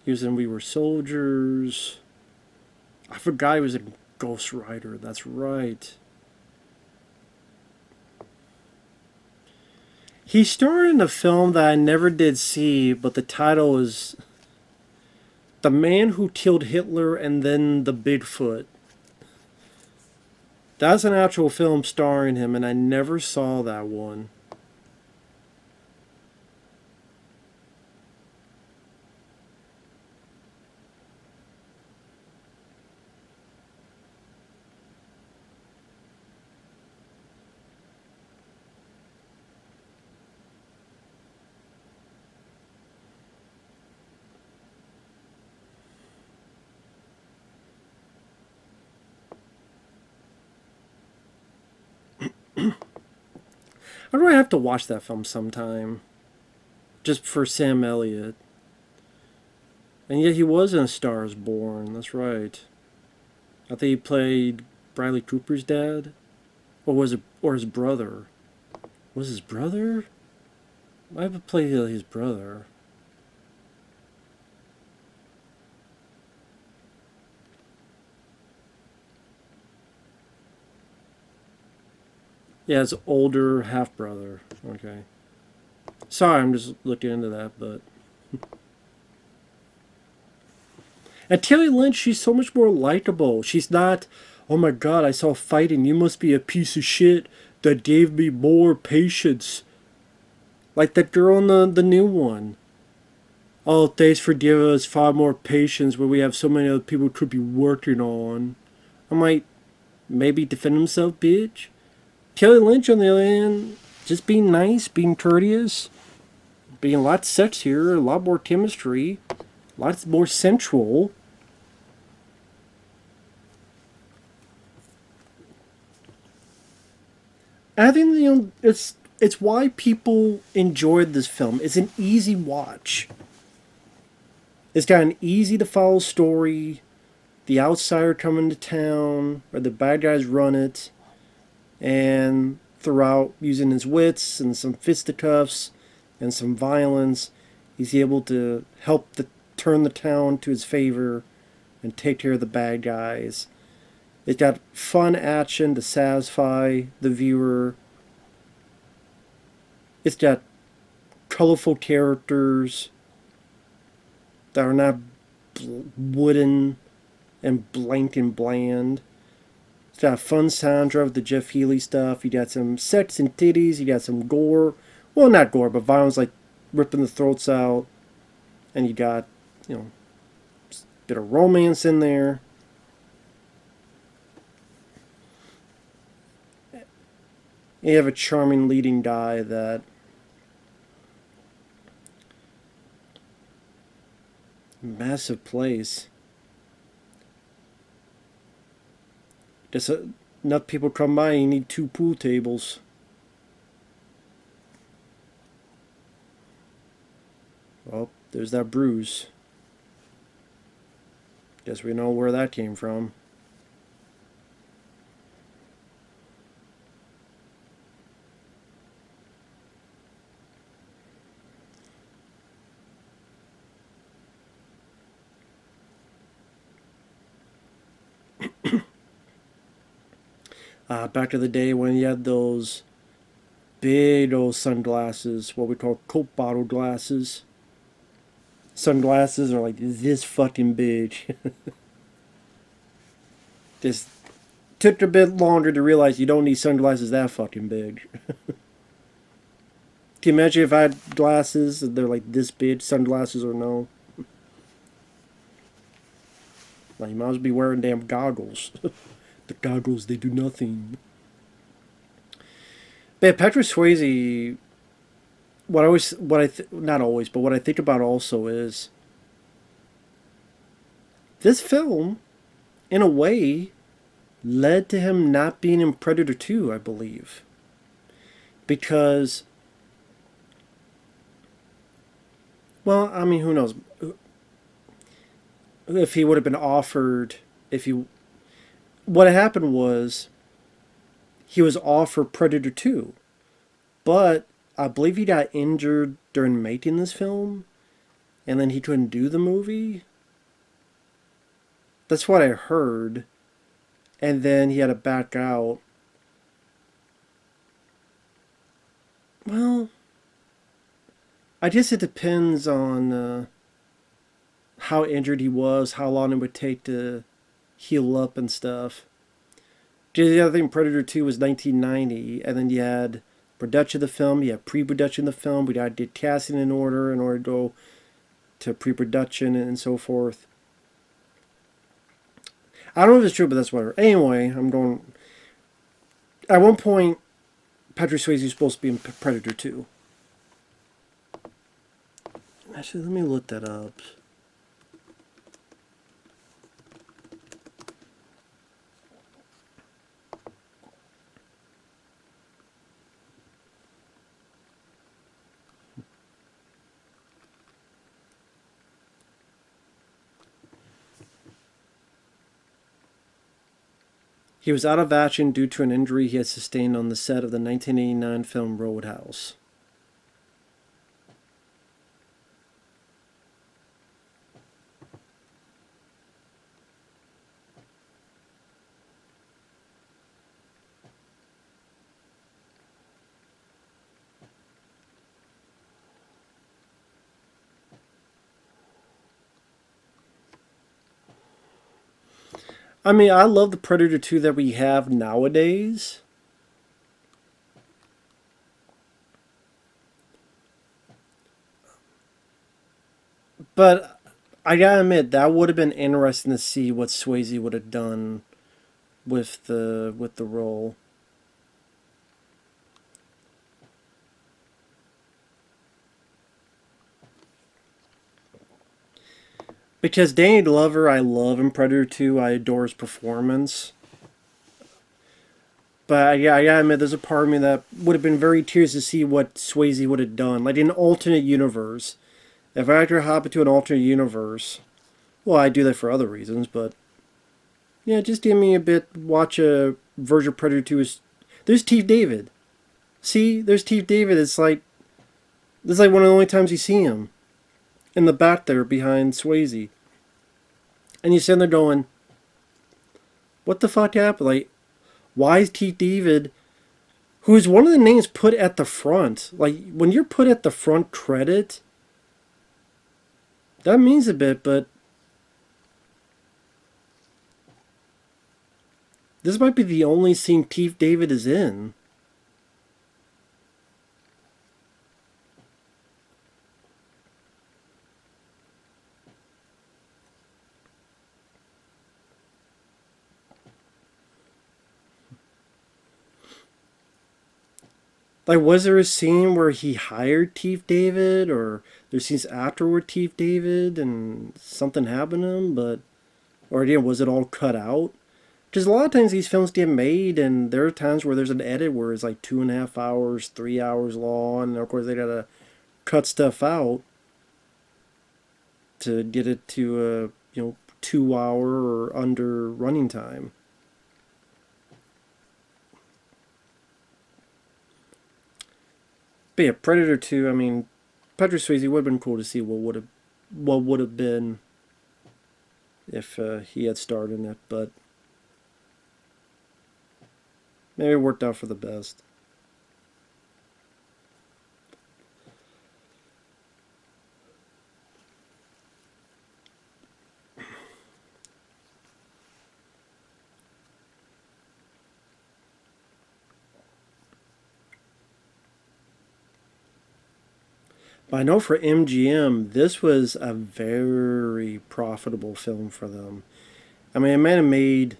Speaker 1: He was in We Were Soldiers. I forgot he was a Ghost Rider. That's right. He starred in a film that I never did see, but the title is The Man Who Killed Hitler and Then the Bigfoot. That's an actual film starring him, and I never saw that one. I really have to watch that film sometime. Just for Sam Elliott. And yet he was in A Star Is Born. That's right. I think he played Bradley Cooper's dad, or was it, or his brother? Was his brother? I would play his brother. Yeah, his older half brother. Okay. Sorry, I'm just looking into that, but. And Tilly Lynch, she's so much more likable. She's not, oh my god, I saw fighting. You must be a piece of shit that gave me more patience. Like that girl in the new one. Oh, thanks for giving us far more patience when we have so many other people could be working on. I'm like, maybe defend himself, bitch. Tilly Lynch, on the other hand, just being nice, being courteous, being a lot sexier, a lot more chemistry, lots more sensual. I think, you know, it's why people enjoyed this film. It's an easy watch. It's got an easy to follow story. The outsider coming to town, or the bad guys run it, and throughout using his wits and some fisticuffs and some violence, he's able to help turn the town to his favor and take care of the bad guys. It's got fun action to satisfy the viewer. It's got colorful characters that are not wooden and blank and bland. It's got a fun soundtrack with the Jeff Healey stuff. You got some sex and titties. You got some gore. Well, not gore, but violence, like ripping the throats out. And you got, you know, a bit of romance in there. You have a charming leading guy that massive place. Just enough people come by. You need 2 pool tables. Well, there's that bruise. Guess we know where that came from. Back in the day when you had those big old sunglasses, what we call Coke bottle glasses. Sunglasses are like this fucking big. Just took a bit longer to realize you don't need sunglasses that fucking big. Can you imagine if I had glasses and they're like this big, sunglasses or no? Like, you might as well be wearing damn goggles. The goggles, they do nothing. But yeah, Patrick Swayze, not always, but what I think about also is this film, in a way, led to him not being in Predator 2, I believe. Because, well, I mean, who knows? If he would have been offered, what happened was, he was offered Predator 2, but I believe he got injured during making this film, and then he couldn't do the movie. That's what I heard. And then he had to back out. Well, I guess it depends on how injured he was, how long it would take to heal up and stuff. Because the other thing, Predator 2 was 1990, and then you had production of the film, you had pre-production of the film, we had to get casting in order to go to pre-production and so forth. I don't know if it's true, but that's whatever. Anyway, I'm going... At one point, Patrick Swayze was supposed to be in Predator 2. Actually, let me look that up. He was out of action due to an injury he had sustained on the set of the 1989 film Roadhouse. I mean, I love the Predator 2 that we have nowadays. But I gotta admit, that would have been interesting to see what Swayze would have done with the role. Because Danny Glover, I love in Predator 2. I adore his performance. But yeah, I gotta admit, there's a part of me that would have been very curious to see what Swayze would have done. Like in an alternate universe. If I had to hop into an alternate universe, well, I do that for other reasons, but yeah, just give me a bit, watch a version of Predator 2. There's Chief David. See, there's Chief David. This is like one of the only times you see him. In the back there behind Swayze. And you're sitting there going, what the fuck happened? Like, why is Chief David, who's one of the names put at the front, like, when you're put at the front credit, that means a bit, but This might be the only scene Keith David is in. Like, was there a scene where he hired Teef David, or there's scenes afterward Teef David, and something happened to him? But, or yeah, was it all cut out? Because a lot of times these films get made, and there are times where there's an edit where it's like 2.5 hours, 3 hours long, and of course they gotta cut stuff out to get it to a 2 hour or under running time. But yeah, Predator 2, I mean, Patrick Swayze would have been cool to see what would have been if he had starred in it, but maybe it worked out for the best. But I know for MGM, this was a very profitable film for them. I mean, it might have made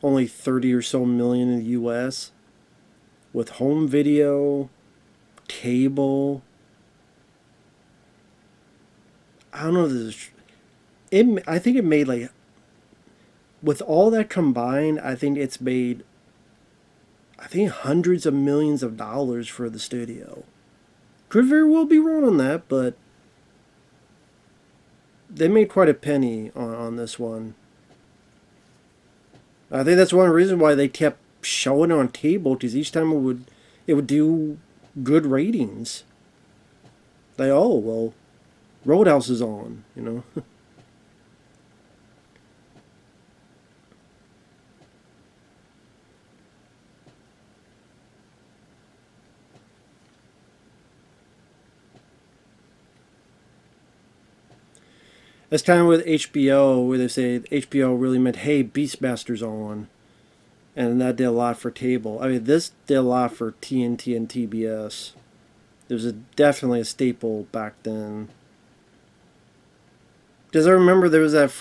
Speaker 1: only 30 or so million in the US with home video, cable. I don't know if this is, it, I think it made like, with all that combined, I think it's made, I think hundreds of millions of dollars for the studio. Could very well be wrong on that, but they made quite a penny on this one. I think that's one reason why they kept showing it on cable, because each time it would do good ratings. They, oh well, Roadhouse is on, you know. That's kind of with HBO, where they say HBO really meant, hey, Beastmaster's on. And that did a lot for cable. I mean, this did a lot for TNT and TBS. There was definitely a staple back then. Because I remember there was that,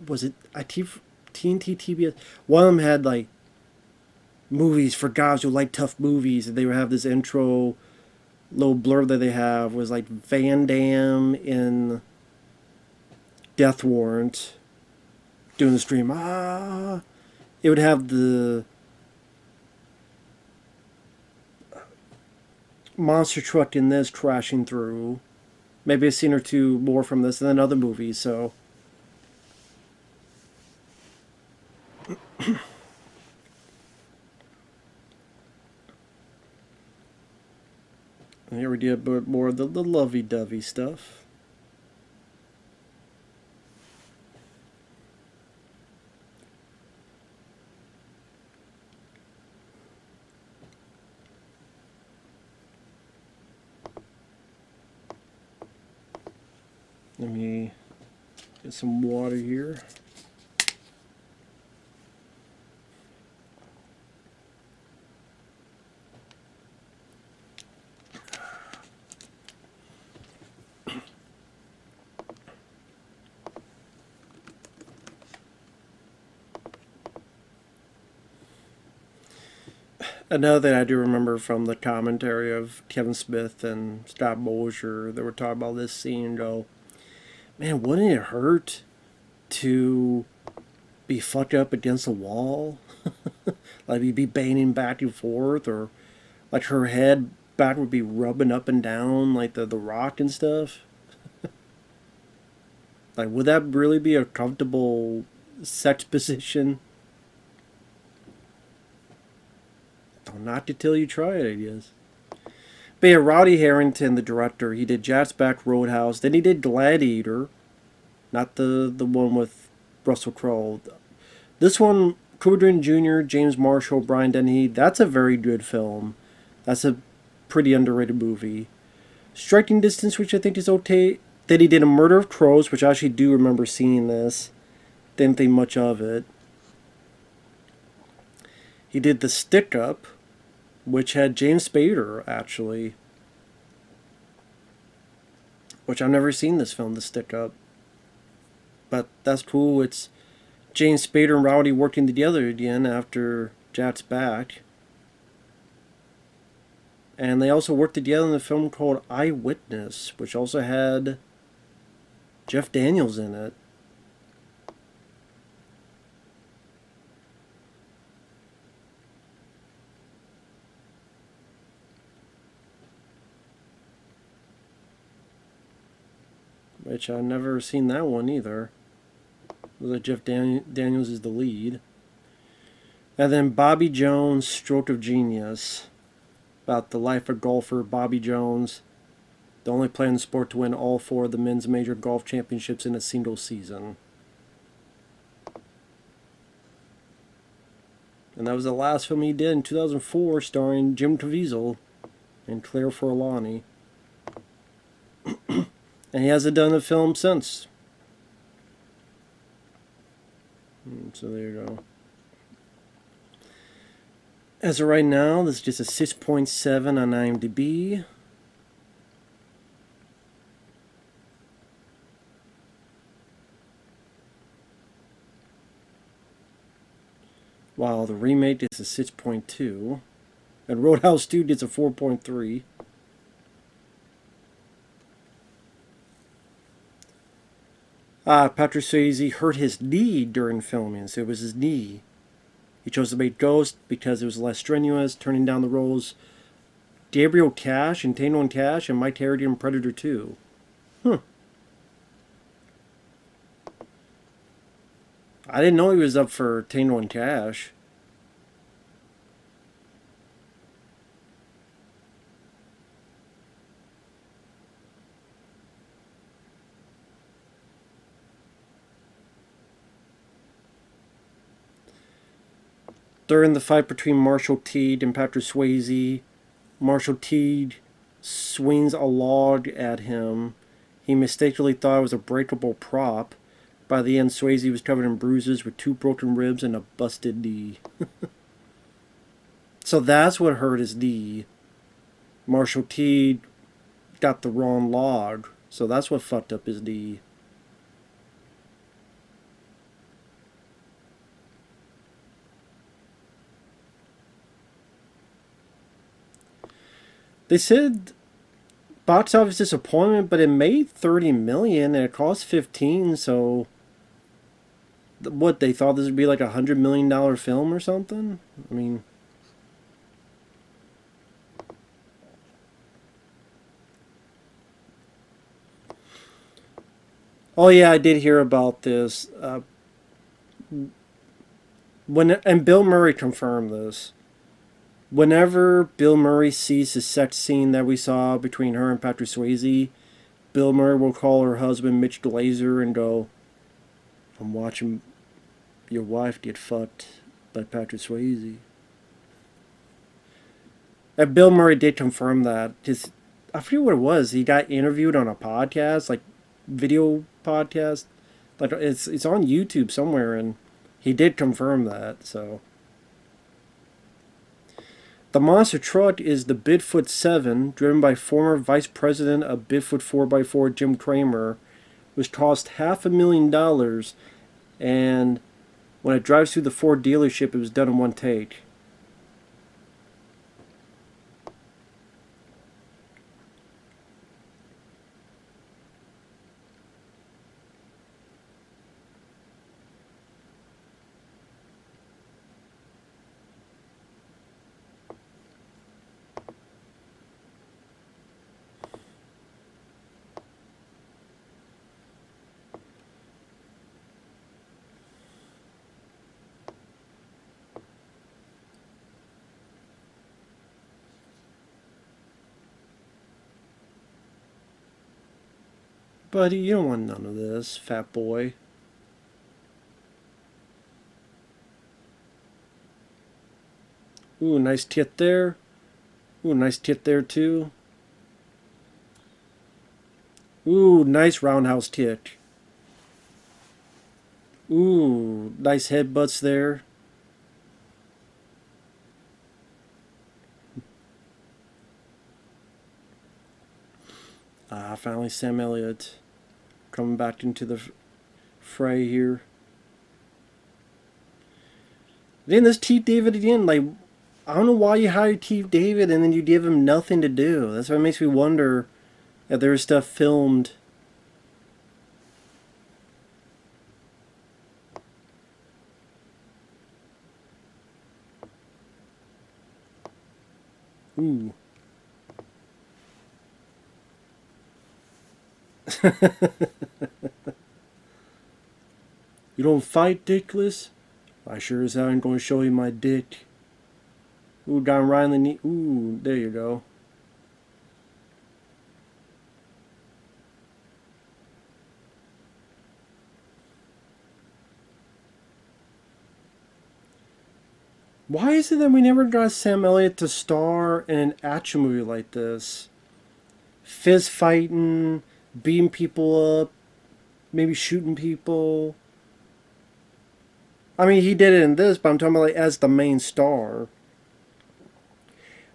Speaker 1: was it TNT, TBS? One of them had like movies for guys who like tough movies, and they would have this intro little blurb that they have was like Van Damme in Death Warrant doing the stream. It would have the monster truck in this crashing through. Maybe a scene or two more from this and then other movies, so. And here we get more of the lovey-dovey stuff. Let me get some water here. Another thing I do remember from the commentary of Kevin Smith and Scott Mosier, they were talking about this scene and go, man, wouldn't it hurt to be fucked up against a wall? Like you'd be banging back and forth, or like her head back would be rubbing up and down like the rock and stuff. Like, would that really be a comfortable sex position? Not till you try it, I guess. But yeah, Roddy Harrington, the director, he did Jats Back Roadhouse. Then he did Gladiator. Not the one with Russell Crowe. This one, Cuba Gooding Jr., James Marshall, Brian Dennehy, that's a very good film. That's a pretty underrated movie. Striking Distance, which I think is okay. Then he did A Murder of Crows, which I actually do remember seeing this. Didn't think much of it. He did The Stick Up, which had James Spader, actually. Which I've never seen this film, The Stick Up. But that's cool. It's James Spader and Rowdy working together again after Jack's back. And they also worked together in a film called Eyewitness, which also had Jeff Daniels in it. Which I've never seen that one either. That Jeff Daniels is the lead. And then Bobby Jones' Stroke of Genius, about the life of golfer Bobby Jones, the only player in the sport to win all 4 of the men's major golf championships in a single season. And that was the last film he did in 2004, starring Jim Caviezel and Claire Forlani. And he hasn't done a film since. So there you go. As of right now, this is just a 6.7 on IMDb. While the remake is a 6.2. And Roadhouse 2 gets a 4.3. Patrick Swayze hurt his knee during filming, so it was his knee. He chose to make Ghost because it was less strenuous, turning down the roles Gabriel Cash in Tango and Cash and Mike Harrigan in Predator 2. I didn't know he was up for Tango and Cash. During the fight between Marshall Teague and Patrick Swayze, Marshall Teague swings a log at him. He mistakenly thought it was a breakable prop. By the end, Swayze was covered in bruises with 2 broken ribs and a busted knee. So that's what hurt his knee. Marshall Teague got the wrong log, so that's what fucked up his knee. They said box office disappointment, but it made 30 million and it cost 15, so what, they thought this would be like $100 million film or something? I mean, oh yeah, I did hear about this. And Bill Murray confirmed this. Whenever Bill Murray sees the sex scene that we saw between her and Patrick Swayze, Bill Murray will call her husband Mitch Glazer and go, "I'm watching your wife get fucked by Patrick Swayze." And Bill Murray did confirm that. I forget what it was. He got interviewed on a podcast, like video podcast. Like it's on YouTube somewhere, and he did confirm that. So the monster truck is the Bigfoot 7, driven by former Vice President of Bigfoot 4x4 Jim Kramer, which cost $500,000, and when it drives through the Ford dealership, it was done in one take. Buddy, you don't want none of this, fat boy. Ooh, nice tit there. Ooh, nice tit there too. Ooh, nice roundhouse tit. Ooh, nice headbutts there. Finally Sam Elliott coming back into the fray here. Then this Chief David again, like, I don't know why you hired Chief David and then you give him nothing to do. That's what makes me wonder if there's stuff filmed. Ooh. You don't fight, dickless? I sure as hell ain't going to show you my dick. Ooh, down right in the knee. Ooh, there you go. Why is it that we never got Sam Elliott to star in an action movie like this? Fist fighting, beating people up, maybe shooting people. I mean, he did it in this, but I'm talking about like as the main star.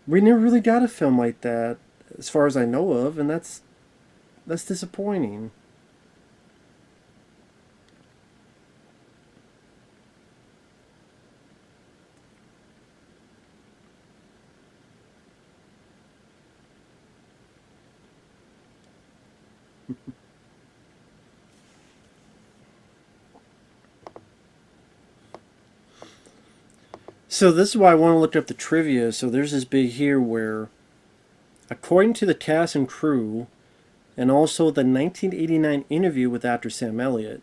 Speaker 1: We never really got a film like that, as far as I know of, and that's disappointing. So this is why I want to look up the trivia. So there's this bit here where, according to the cast and crew, and also the 1989 interview with actor Sam Elliott,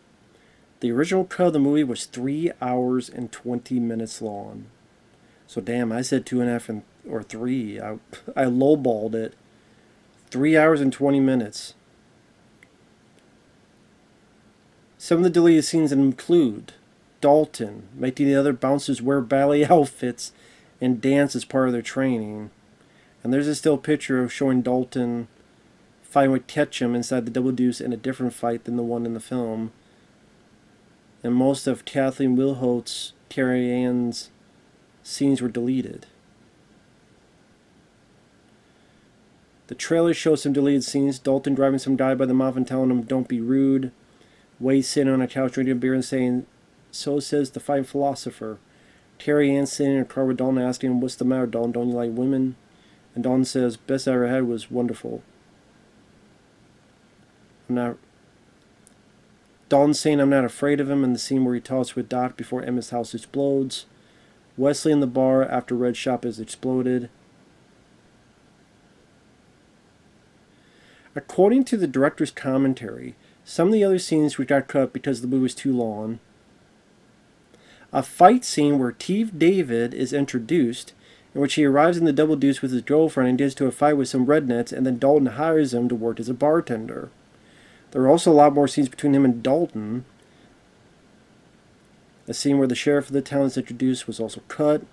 Speaker 1: the original cut of the movie was 3 hours and 20 minutes long. So damn, I said 2.5 or 3. I lowballed it. 3 hours and 20 minutes. Some of the deleted scenes include Dalton making the other bouncers wear ballet outfits and dance as part of their training. And there's a still picture of showing Dalton fighting with Ketchum inside the Double Deuce in a different fight than the one in the film. And most of Kathleen Wilhoit's Carrie Ann's scenes were deleted. The trailer shows some deleted scenes. Dalton driving some guy by the mouth and telling him, "Don't be rude." Wade sitting on a couch drinking a beer and saying, "So says the fine philosopher." Carrie Ann sitting in a car with Dalton asking him, "What's the matter, Dalton? Don't you like women?" And Dalton says, "Best I ever had was wonderful." Dalton saying, "I'm not afraid of him," in the scene where he talks with Doc before Emma's house explodes. Wesley in the bar after Red Shop has exploded. According to the director's commentary, some of the other scenes we got cut because the movie was too long. A fight scene where Chief David is introduced, in which he arrives in the Double Deuce with his girlfriend and gets into a fight with some rednecks, and then Dalton hires him to work as a bartender. There are also a lot more scenes between him and Dalton. A scene where the sheriff of the town is introduced was also cut.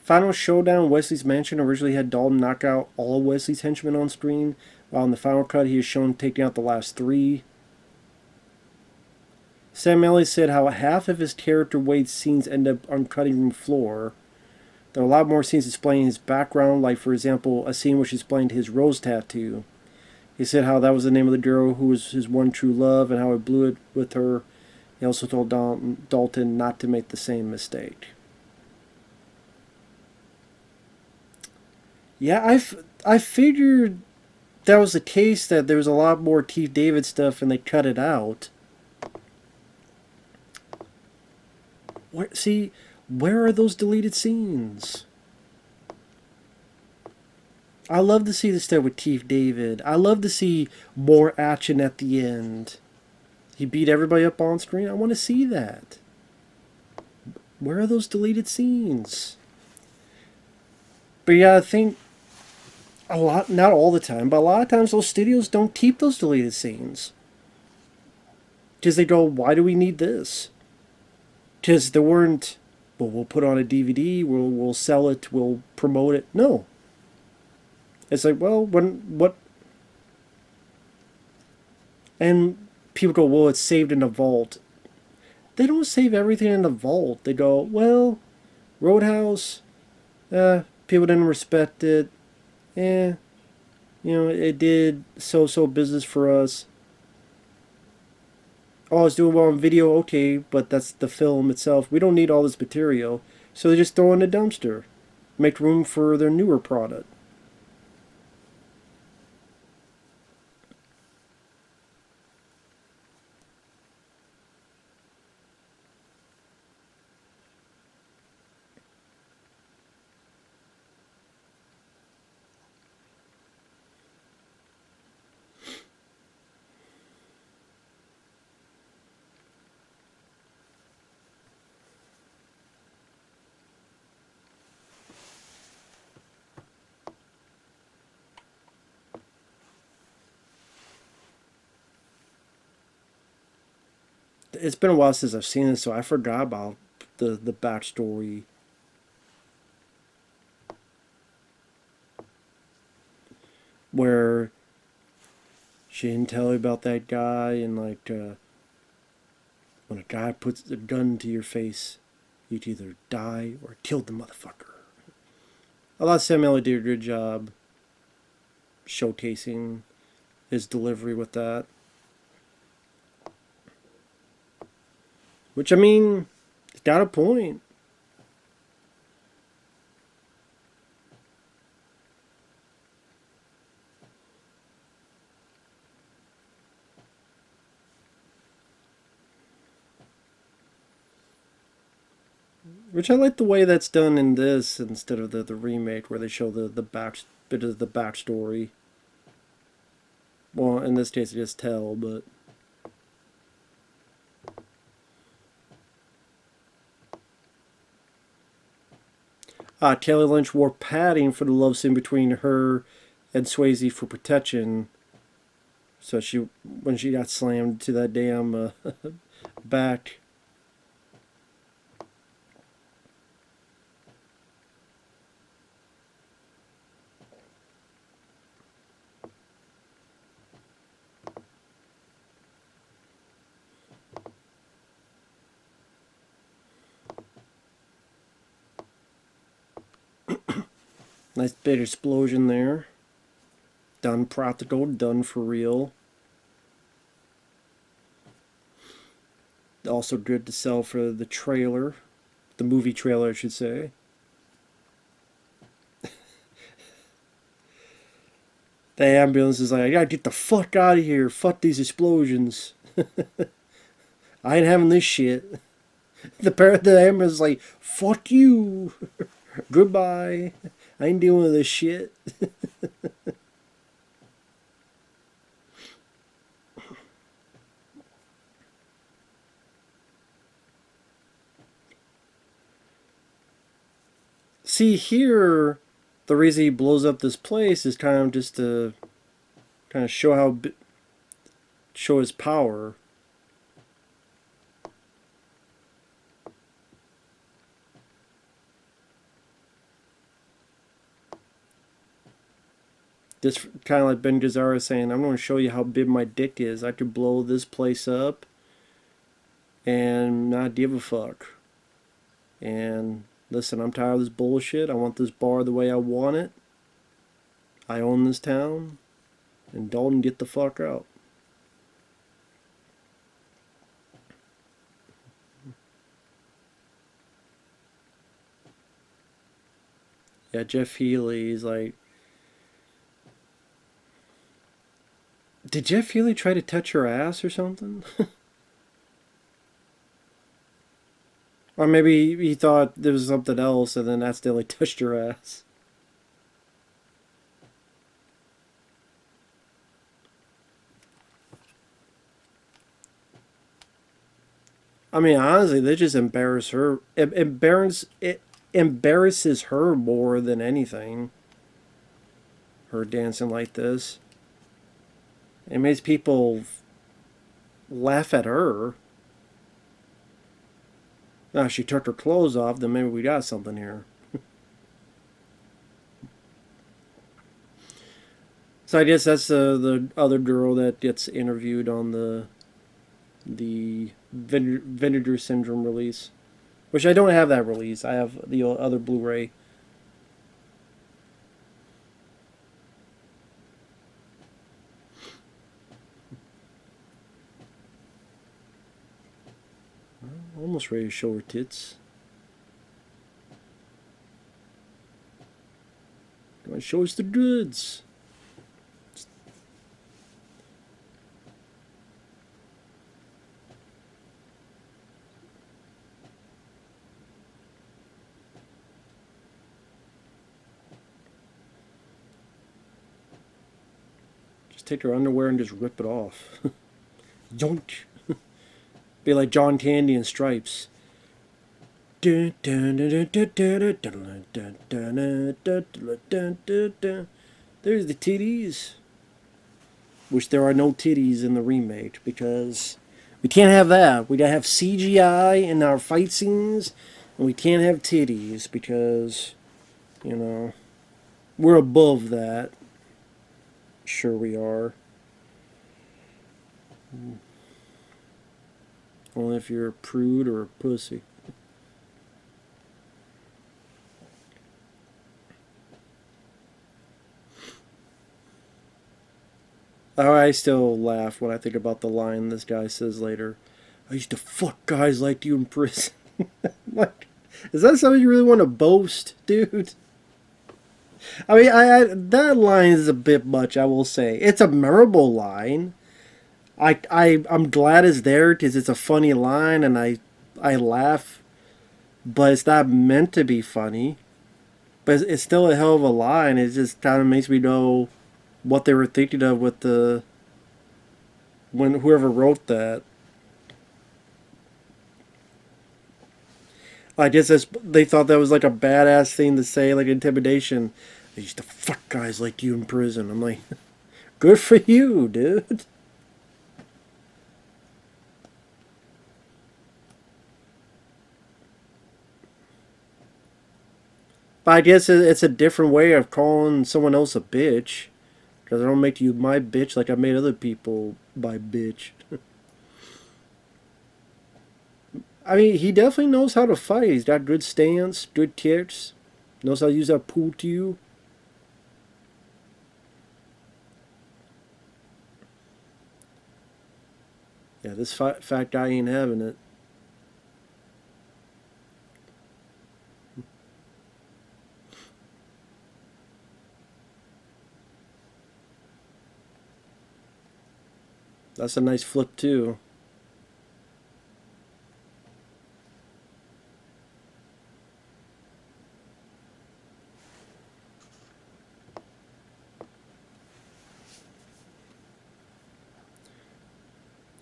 Speaker 1: Final Showdown, Wesley's Mansion originally had Dalton knock out all of Wesley's henchmen on screen, while in the final cut he is shown taking out the last 3. Sam Elliott said how half of his character Wade's scenes end up on cutting room floor. There are a lot more scenes explaining his background, like for example a scene which explained his rose tattoo. He said how that was the name of the girl who was his one true love and how he blew it with her. He also told Dalton not to make the same mistake. Yeah, I figured that was the case, that there was a lot more Chief David stuff and they cut it out. Where are those deleted scenes? I love to see the stuff with Chief David. I love to see more action at the end. He beat everybody up on screen. I want to see that. Where are those deleted scenes? But yeah, I think a lot, not all the time, but a lot of times those studios don't keep those deleted scenes. Because they go, why do we need this? Because there weren't, well, we'll put on a DVD, we'll sell it, we'll promote it. No. It's like, well, what? And people go, well, it's saved in the vault. They don't save everything in the vault. They go, well, Roadhouse, People didn't respect it. Eh, you know, it did so business for us. Oh, it's doing well on video, okay, but that's the film itself. We don't need all this material. So they just throw in the dumpster. Make room for their newer product. It's been a while since I've seen it, so I forgot about the backstory. Where she didn't tell you about that guy, and like, when a guy puts a gun to your face, you'd either die or kill the motherfucker. I thought Samuel did a good job showcasing his delivery with that. Which, I mean, he's got a point. Which I like the way that's done in this instead of the remake where they show the back bit of the backstory. Well, in this case, it just tell, but Kelly Lynch wore padding for the love scene between her and Swayze for protection. So when she got slammed to that damn back. Nice big explosion there. Done practical, done for real. Also good to sell for the trailer. The movie trailer, I should say. The ambulance is like, I gotta get the fuck out of here. Fuck these explosions. I ain't having this shit. The ambulance is like, fuck you. Goodbye. I ain't dealing with this shit. See, here, the reason he blows up this place is kind of just to kind of show his power. Just kind of like Ben Gazzara saying, I'm going to show you how big my dick is. I could blow this place up and not give a fuck. And listen, I'm tired of this bullshit. I want this bar the way I want it. I own this town. And Dalton, get the fuck out. Yeah, Jeff Healy's like, did Jeff Healy try to touch her ass or something? Or maybe he thought there was something else and then accidentally touched her ass. I mean, honestly, they just embarrass her. It embarrasses her more than anything. Her dancing like this. It makes people laugh at her. Now, if she took her clothes off, then maybe we got something here. So I guess that's the other girl that gets interviewed on the Vinegar Syndrome release. Which I don't have that release. I have the other Blu-ray. Almost ready to show her tits. Come on, show us the goods. Just take her underwear and just rip it off. Yoink. Be like John Candy in Stripes. There's the titties. Wish there are no titties in the remake, because we can't have that. We gotta have CGI in our fight scenes, and we can't have titties because, you know, we're above that. Sure we are. Only if you're a prude or a pussy. Oh, I still laugh when I think about the line this guy says later. I used to fuck guys like you in prison. Like, is that something you really want to boast, dude? I mean, that line is a bit much, I will say. It's a memorable line. I'm glad it's there because it's a funny line and I laugh, but it's not meant to be funny. But it's still a hell of a line. It just kind of makes me know what they were thinking of with when whoever wrote that. I guess they thought that was like a badass thing to say, like intimidation. I used to fuck guys like you in prison. I'm like, good for you, dude. But I guess it's a different way of calling someone else a bitch. Because I don't make you my bitch like I made other people my bitch. I mean, he definitely knows how to fight. He's got good stance, good kicks. Knows how to use that pull to you. Yeah, this fat guy ain't having it. That's a nice flip, too.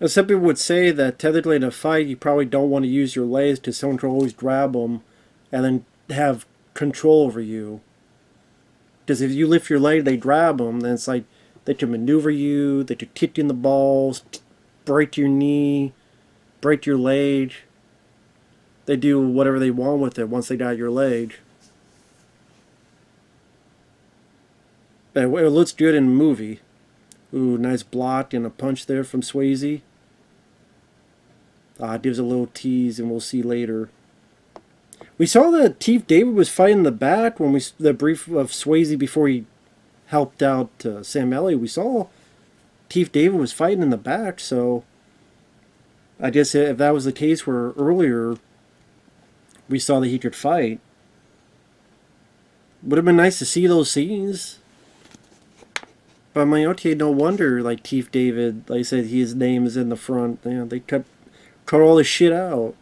Speaker 1: Now, some people would say that technically in a fight, you probably don't want to use your legs because someone can always grab them and then have control over you. Because if you lift your leg, they grab them, then it's like they can maneuver you, they can kick you in the balls, break your knee, break your leg. They do whatever they want with it once they got your leg. But it looks good in the movie. Ooh, nice block and a punch there from Swayze. It gives a little tease, and we'll see later. We saw that Chief David was fighting in the back when the brief of Swayze before he helped out Sam Elliott. We saw Chief David was fighting in the back, so I guess if that was the case where earlier we saw that he could fight, would have been nice to see those scenes. But I'm like, okay, no wonder, like, Chief David, like I said, his name is in the front. You know, they cut all this shit out.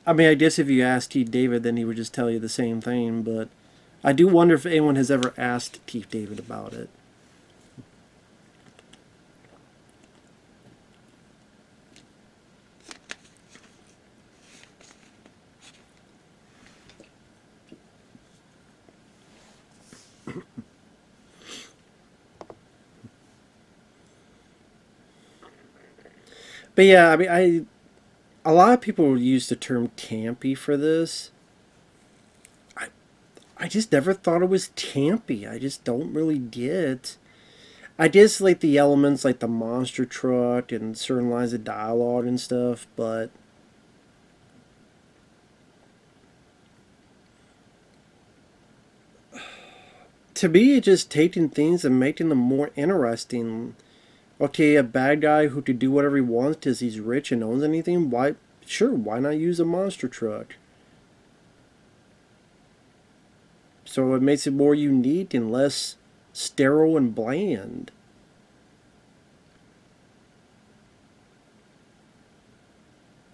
Speaker 1: I mean, I guess if you asked Chief David, then he would just tell you the same thing, but I do wonder if anyone has ever asked Chief David about it. But yeah, I mean, a lot of people use the term campy for this. I just never thought it was campy. I just don't really get. I guess like the elements like the monster truck and certain lines of dialogue and stuff, but To me, it's just taking things and making them more interesting. Okay, a bad guy who could do whatever he wants because he's rich and owns anything. Why? Sure, why not use a monster truck? So it makes it more unique and less sterile and bland.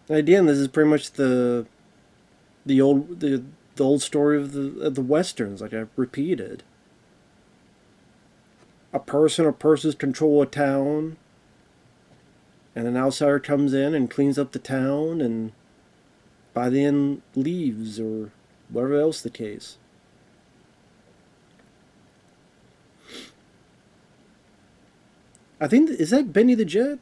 Speaker 1: And again, this is pretty much the old story of the westerns, like I repeated. A person or persons control a town, and an outsider comes in and cleans up the town, and by the end leaves, or whatever else the case. I think, is that Benny the Jet?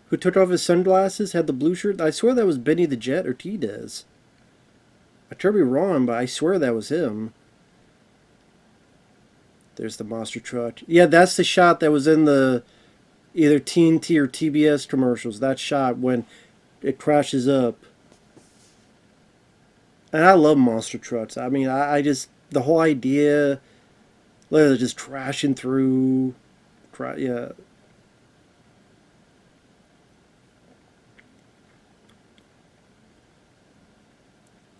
Speaker 1: Who took off his sunglasses, had the blue shirt? I swear that was Benny the Jet or T-Dez. I could be wrong, but I swear that was him. There's the monster truck. Yeah, that's the shot that was in the either TNT or TBS commercials. That shot when it crashes up. And I love monster trucks. I mean, I just, the whole idea, literally just crashing through. Yeah.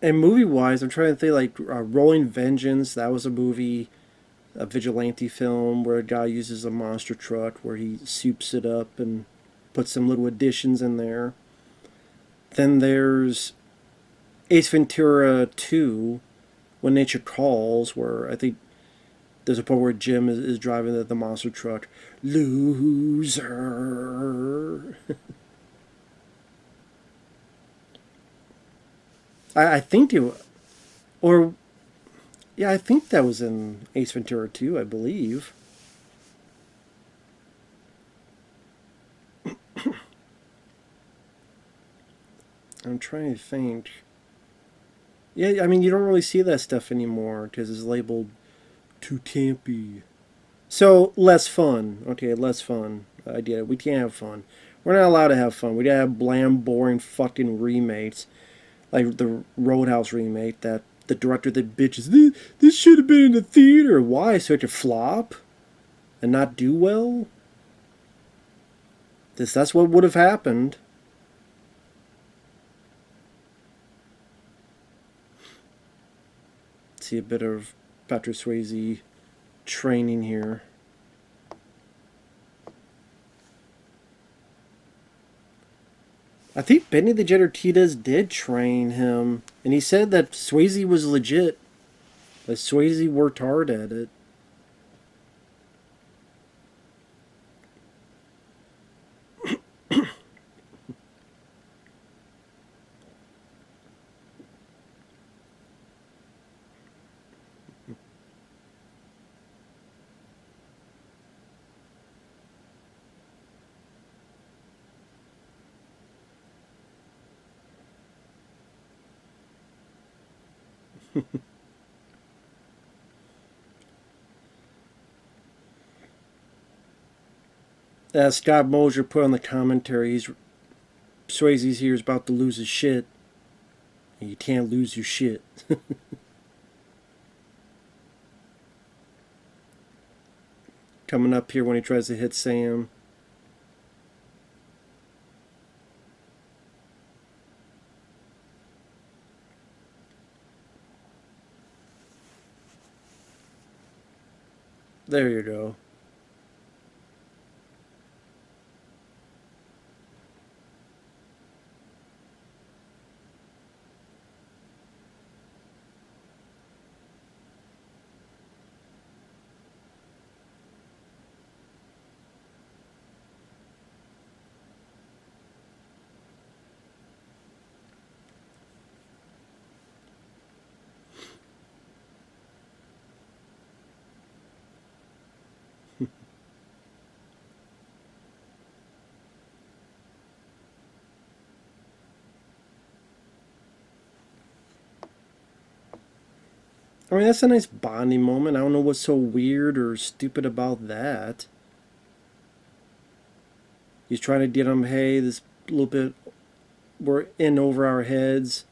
Speaker 1: And movie-wise, I'm trying to think like Rolling Vengeance. That was a movie, a vigilante film where a guy uses a monster truck where he soups it up and puts some little additions in there. Then there's Ace Ventura 2, When Nature Calls, where I think there's a part where Jim is driving the monster truck. Loser. I think it, or yeah, I think that was in Ace Ventura 2, I believe. I'm trying to think. Yeah, I mean, you don't really see that stuff anymore because it's labeled too campy. So, less fun. Okay, less fun. I get it. We can't have fun. We're not allowed to have fun. We gotta have bland, boring fucking remakes. Like the Roadhouse remake that the director that bitches, this should have been in the theater. Why? So it could flop and not do well? That's what would have happened. See a bit of Patrick Swayze training here. I think Benny the Jet Ortiz did train him, and he said that Swayze was legit. That Swayze worked hard at it. As Scott Mosier put on the commentary, Swayze's here is about to lose his shit. And you can't lose your shit. Coming up here when he tries to hit Sam. There you go. I mean, that's a nice bonding moment. I don't know what's so weird or stupid about that. He's trying to get him, hey, this little bit, we're in over our heads.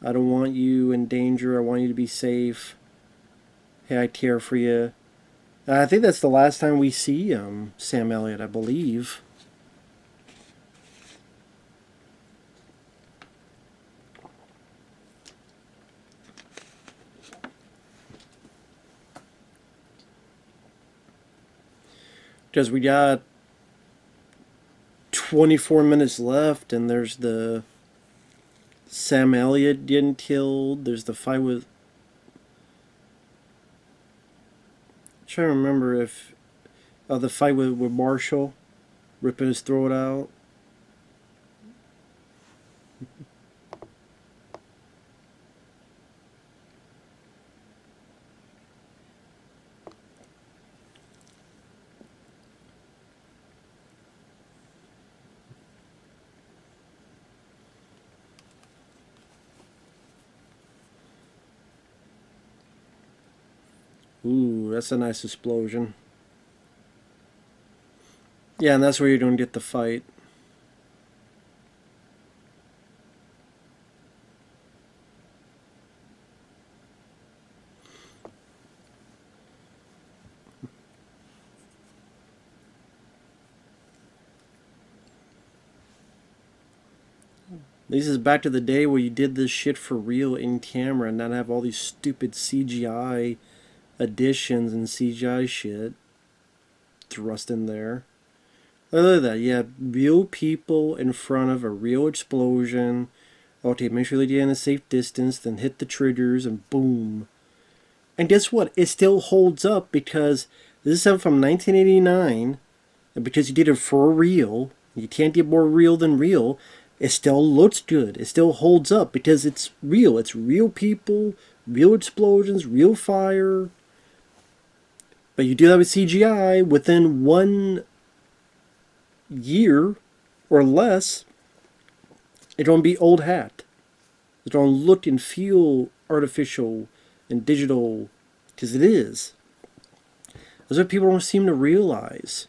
Speaker 1: I don't want you in danger. I want you to be safe. Hey, I care for you. I think that's the last time we see Sam Elliott, I believe. Because we got 24 minutes left, and there's the Sam Elliott getting killed. There's the fight with. I'm trying to remember if. The fight with Marshall, ripping his throat out. Ooh, that's a nice explosion. Yeah, and that's where you're going to get the fight. This is back to the day where you did this shit for real in camera and not have all these stupid CGI additions and CGI shit thrust in there. Other than that, yeah, real people in front of a real explosion. Okay, make sure they get in a safe distance, then hit the triggers and boom. And guess what? It still holds up because this is something from 1989, and because you did it for real, you can't get more real than real. It still looks good. It still holds up because it's real. It's real people, real explosions, real fire. But you do that with CGI within 1 year or less, it's going to be old hat. It's going to look and feel artificial and digital because it is. That's what people don't seem to realize.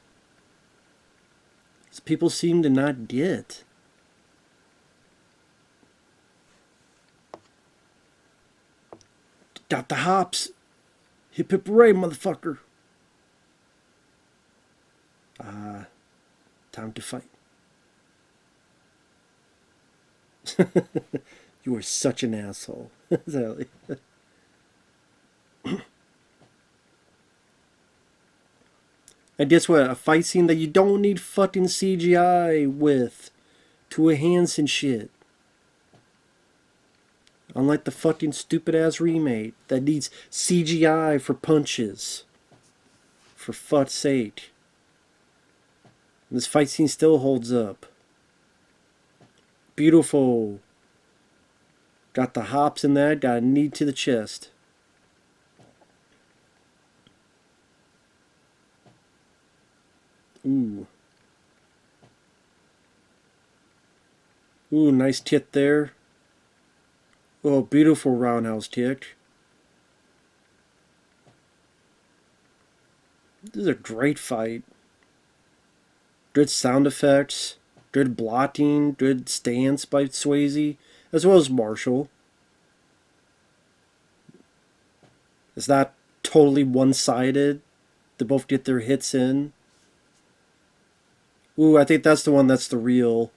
Speaker 1: People seem to not get. Got the hops. Hip hip hooray, motherfucker. Time to fight. You are such an asshole. And guess what? A fight scene that you don't need fucking CGI with to enhance and shit. Unlike the fucking stupid ass remake that needs CGI for punches. For fuck's sake. And this fight scene still holds up. Beautiful. Got the hops in that, got a knee to the chest. Ooh. Ooh, nice tit there. Oh, beautiful roundhouse kick. This is a great fight. Good sound effects. Good blocking. Good stance by Swayze. As well as Marshall. It's not totally one-sided. They both get their hits in. Ooh, I think that's the one that's the real.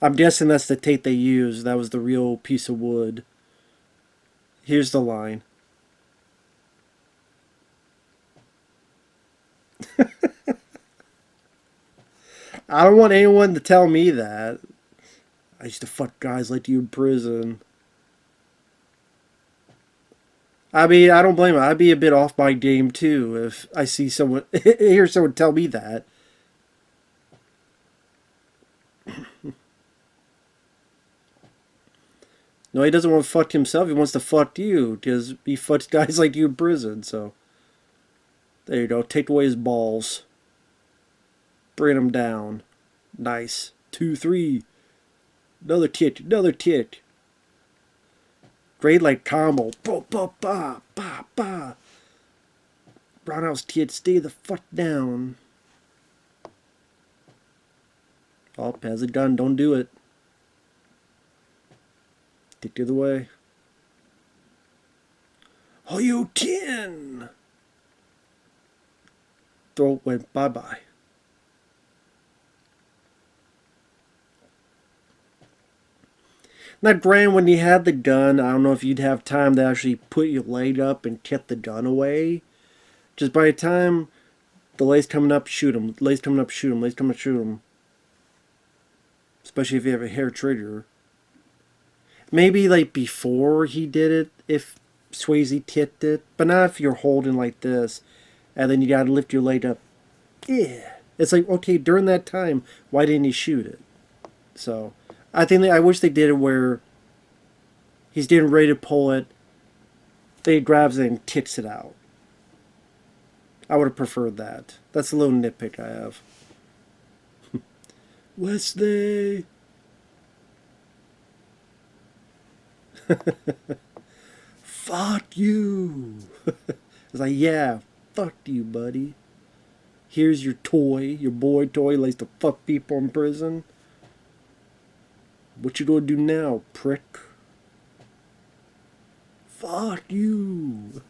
Speaker 1: I'm guessing that's the tape they used. That was the real piece of wood. Here's the line. I don't want anyone to tell me that. I used to fuck guys like you in prison. I mean, I don't blame him. I'd be a bit off my game too if I see someone, hear someone tell me that. No, he doesn't want to fuck himself. He wants to fuck you because he fucks guys like you in prison. So there you go. Take away his balls. Bring him down. Nice. 2, 3. Another kick. Another kick. Great like combo. Ba ba ba ba ba. Roundhouse kid, stay the fuck down. Oh, has a gun. Don't do it. Kick the other way. Oh, you 10! Throat went bye-bye. Now, granted, when you had the gun, I don't know if you'd have time to actually put your leg up and get the gun away. Just by the time the lay's coming up, shoot him. Lay's coming up, shoot him. Lay's coming up, shoot him. Especially if you have a hair trigger. Maybe like before he did it, if Swayze tipped it. But not if you're holding like this. And then you gotta lift your leg up. Yeah. It's like, okay, during that time, why didn't he shoot it? So, I wish they did it where he's getting ready to pull it. Then he grabs it and kicks it out. I would have preferred that. That's a little nitpick I have. Wesley! Fuck you! It's like, yeah, fuck you, buddy. Here's your toy, your boy toy, likes to fuck people in prison. What you gonna do now, prick? Fuck you!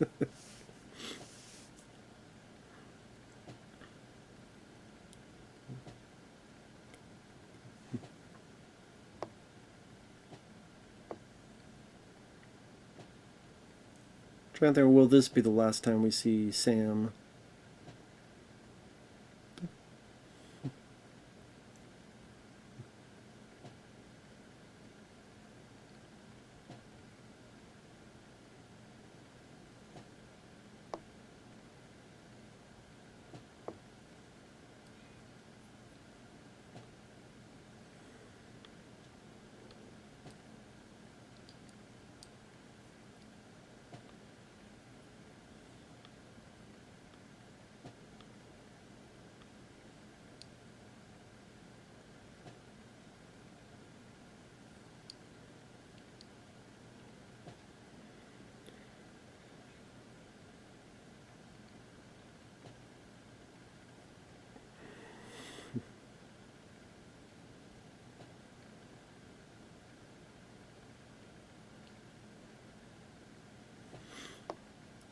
Speaker 1: Trying to think, will this be the last time we see Sam?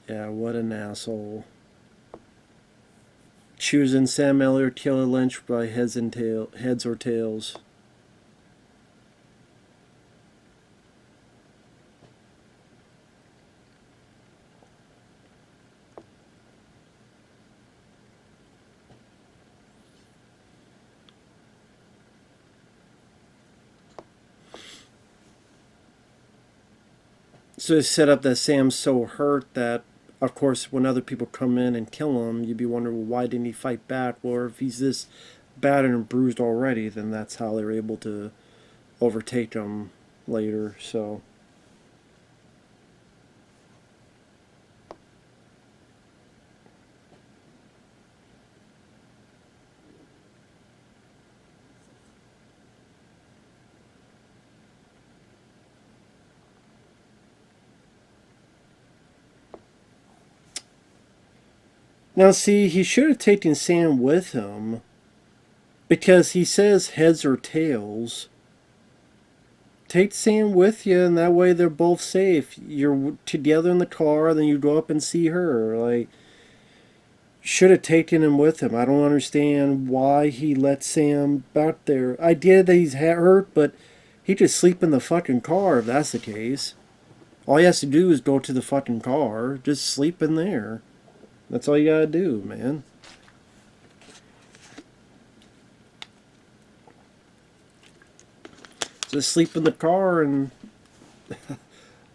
Speaker 1: Yeah, what an asshole. Choosing Sam Elliott or Taylor Lynch by heads or tails. So it's set up that Sam's so hurt that, of course, when other people come in and kill him, you'd be wondering, well, why didn't he fight back? Or if he's this battered and bruised already, then that's how they were able to overtake him later. So now, see, he should have taken Sam with him because he says heads or tails. Take Sam with you, and that way they're both safe. You're together in the car, then you go up and see her. Like, should have taken him with him. I don't understand why he let Sam back there. I get that he's hurt, but he just sleep in the fucking car if that's the case. All he has to do is go to the fucking car. Just sleep in there. That's all you gotta do, man. Just sleep in the car and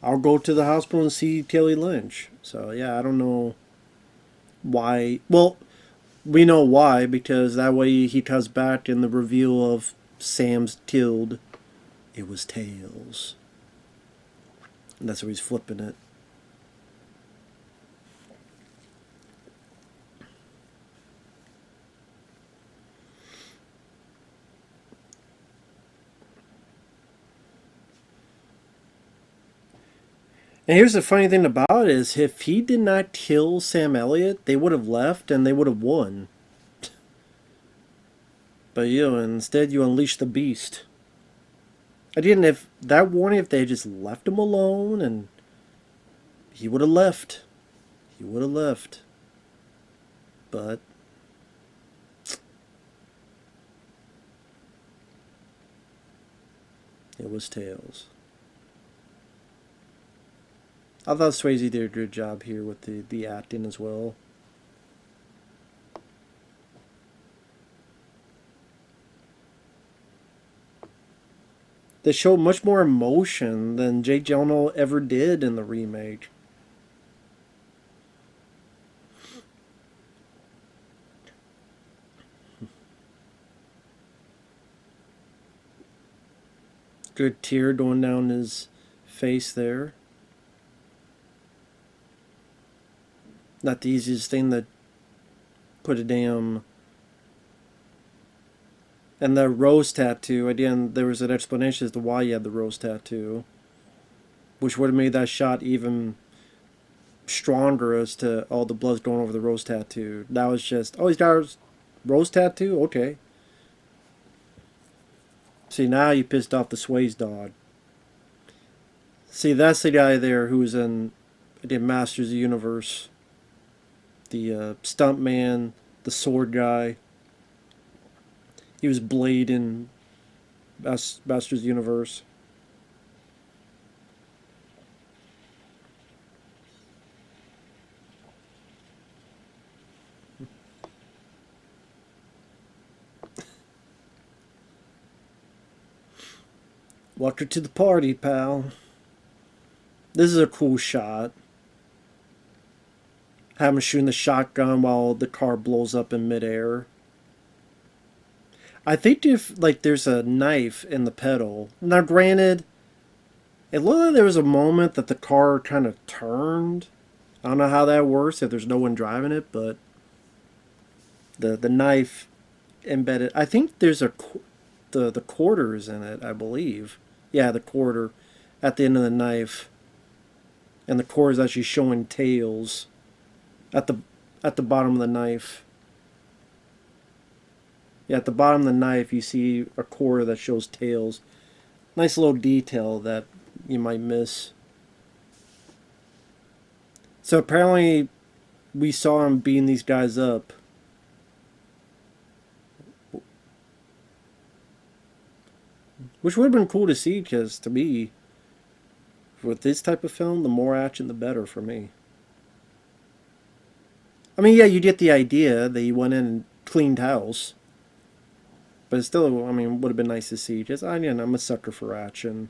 Speaker 1: I'll go to the hospital and see Kelly Lynch. So, yeah, I don't know why. Well, we know why, because that way he comes back in the reveal of Sam's killed. It was tails. And that's where he's flipping it. And here's the funny thing about it is if he did not kill Sam Elliott, they would have left and they would have won. But instead you unleash the beast. Again, if that warning, if they had just left him alone and he would have left. He would have left. But it was Tails. I thought Swayze did a good job here with the acting as well. They showed much more emotion than Jake Gyllenhaal ever did in the remake. Good tear going down his face there. Not the easiest thing to put a damn... And the rose tattoo, again, there was an explanation as to why he had the rose tattoo. Which would have made that shot even stronger as to all the blood's going over the rose tattoo. That was just, oh, he's got a rose tattoo? Okay. See, now you pissed off the Swayze dog. See, that's the guy there who's in the Masters of the Universe. The stunt man, the sword guy. He was Blade in Masters of the Universe. Welcome to the party, pal. This is a cool shot. Have him shooting the shotgun while the car blows up in midair. I think if, like, there's a knife in the pedal. Now, granted, it looked like there was a moment that the car kind of turned. I don't know how that works if there's no one driving it, but the knife embedded. I think there's the quarters in it, I believe. Yeah, the quarter at the end of the knife. And the quarter is actually showing tails at the bottom of the knife. Yeah, at the bottom of the knife you see a quarter that shows tails. Nice little detail that you might miss. So apparently we saw him beating these guys up. Which would have been cool to see, because to me, with this type of film, the more action the better for me. I mean, yeah, you get the idea that he went in and cleaned house. But it still, I mean, would have been nice to see. Because, again, I'm a sucker for action.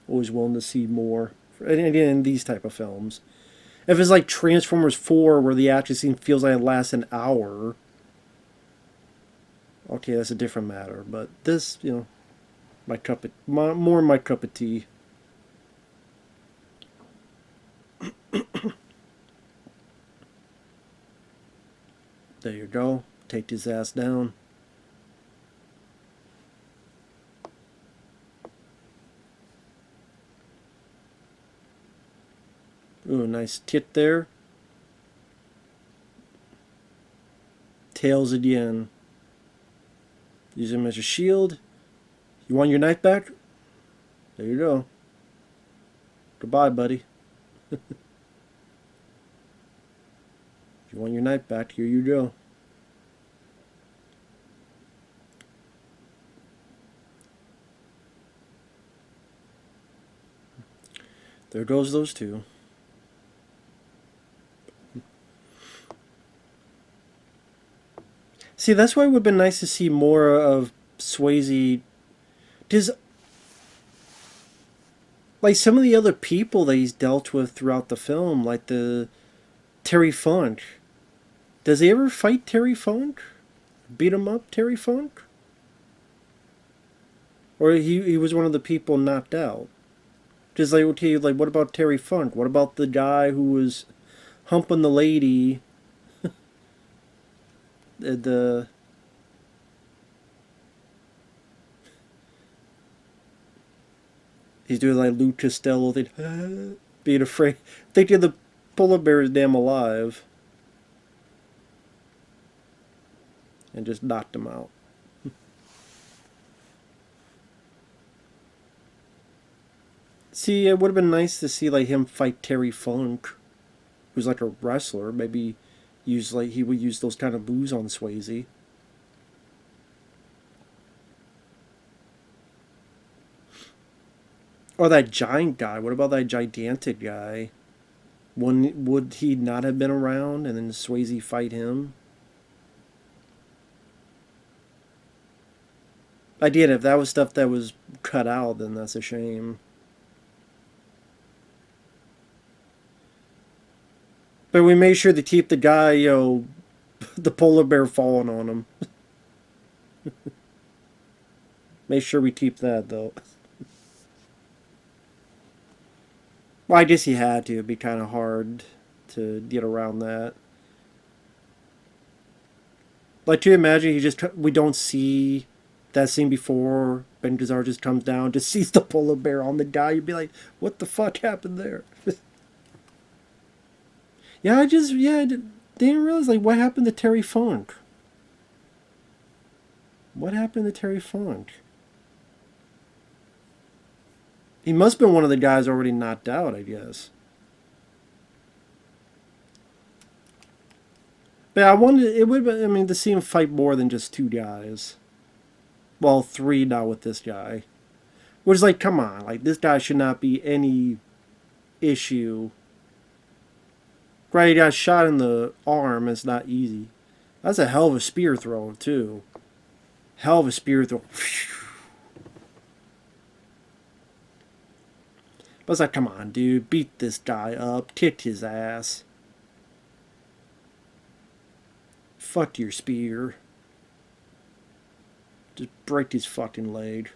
Speaker 1: Always willing to see more. And again, in these type of films. If it's like Transformers 4, where the action scene feels like it lasts an hour, okay, that's a different matter. But this, you know, more my cup of tea. There you go. Take his ass down. Ooh, nice tit there. Tails again. Use him as a shield. You want your knife back? There you go. Goodbye, buddy. You want your knife back? Here you go. There goes those two. See, that's why it would have been nice to see more of Swayze. Because, like, some of the other people that he's dealt with throughout the film, like the Terry Funk. Does he ever fight Terry Funk? Beat him up, Terry Funk? Or he was one of the people knocked out? Just like, okay, like, what about Terry Funk? What about the guy who was humping the lady? He's doing like Lou Costello thing, being afraid, thinking the polar bear is damn alive, and just knocked him out. See, it would have been nice to see like him fight Terry Funk. who's like a wrestler, maybe he would use those kind of moves on Swayze. Or that giant guy. What about that gigantic guy? Would he not have been around and then Swayze fight him? Again, if that was stuff that was cut out, then that's a shame. But we made sure to keep the guy, the polar bear falling on him. Make sure we keep that, though. Well, I guess he had to. It'd be kind of hard to get around that. Like, to imagine we don't see that scene before Ben Gazzara just comes down, just sees the polar bear on the guy. You'd be like, what the fuck happened there? Yeah, I didn't realize, like, what happened to Terry Funk? What happened to Terry Funk? He must have been one of the guys already knocked out, I guess. But I wanted, it would, I mean, to see him fight more than just two guys. Well, three now with this guy. Which is like, come on, like, this guy should not be any issue. Right, he got shot in the arm, it's not easy. That's a hell of a spear throw, too. Hell of a spear throw. But it's like, come on, dude, beat this guy up, kick his ass. Fuck your spear. Just break his fucking leg.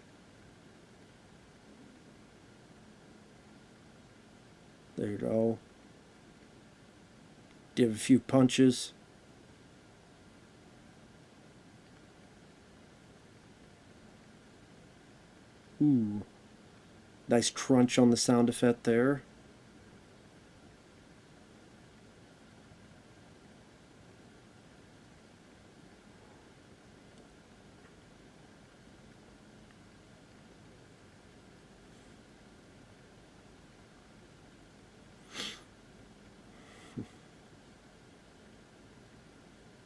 Speaker 1: There you go. Give a few punches. Ooh. Nice crunch on the sound effect there.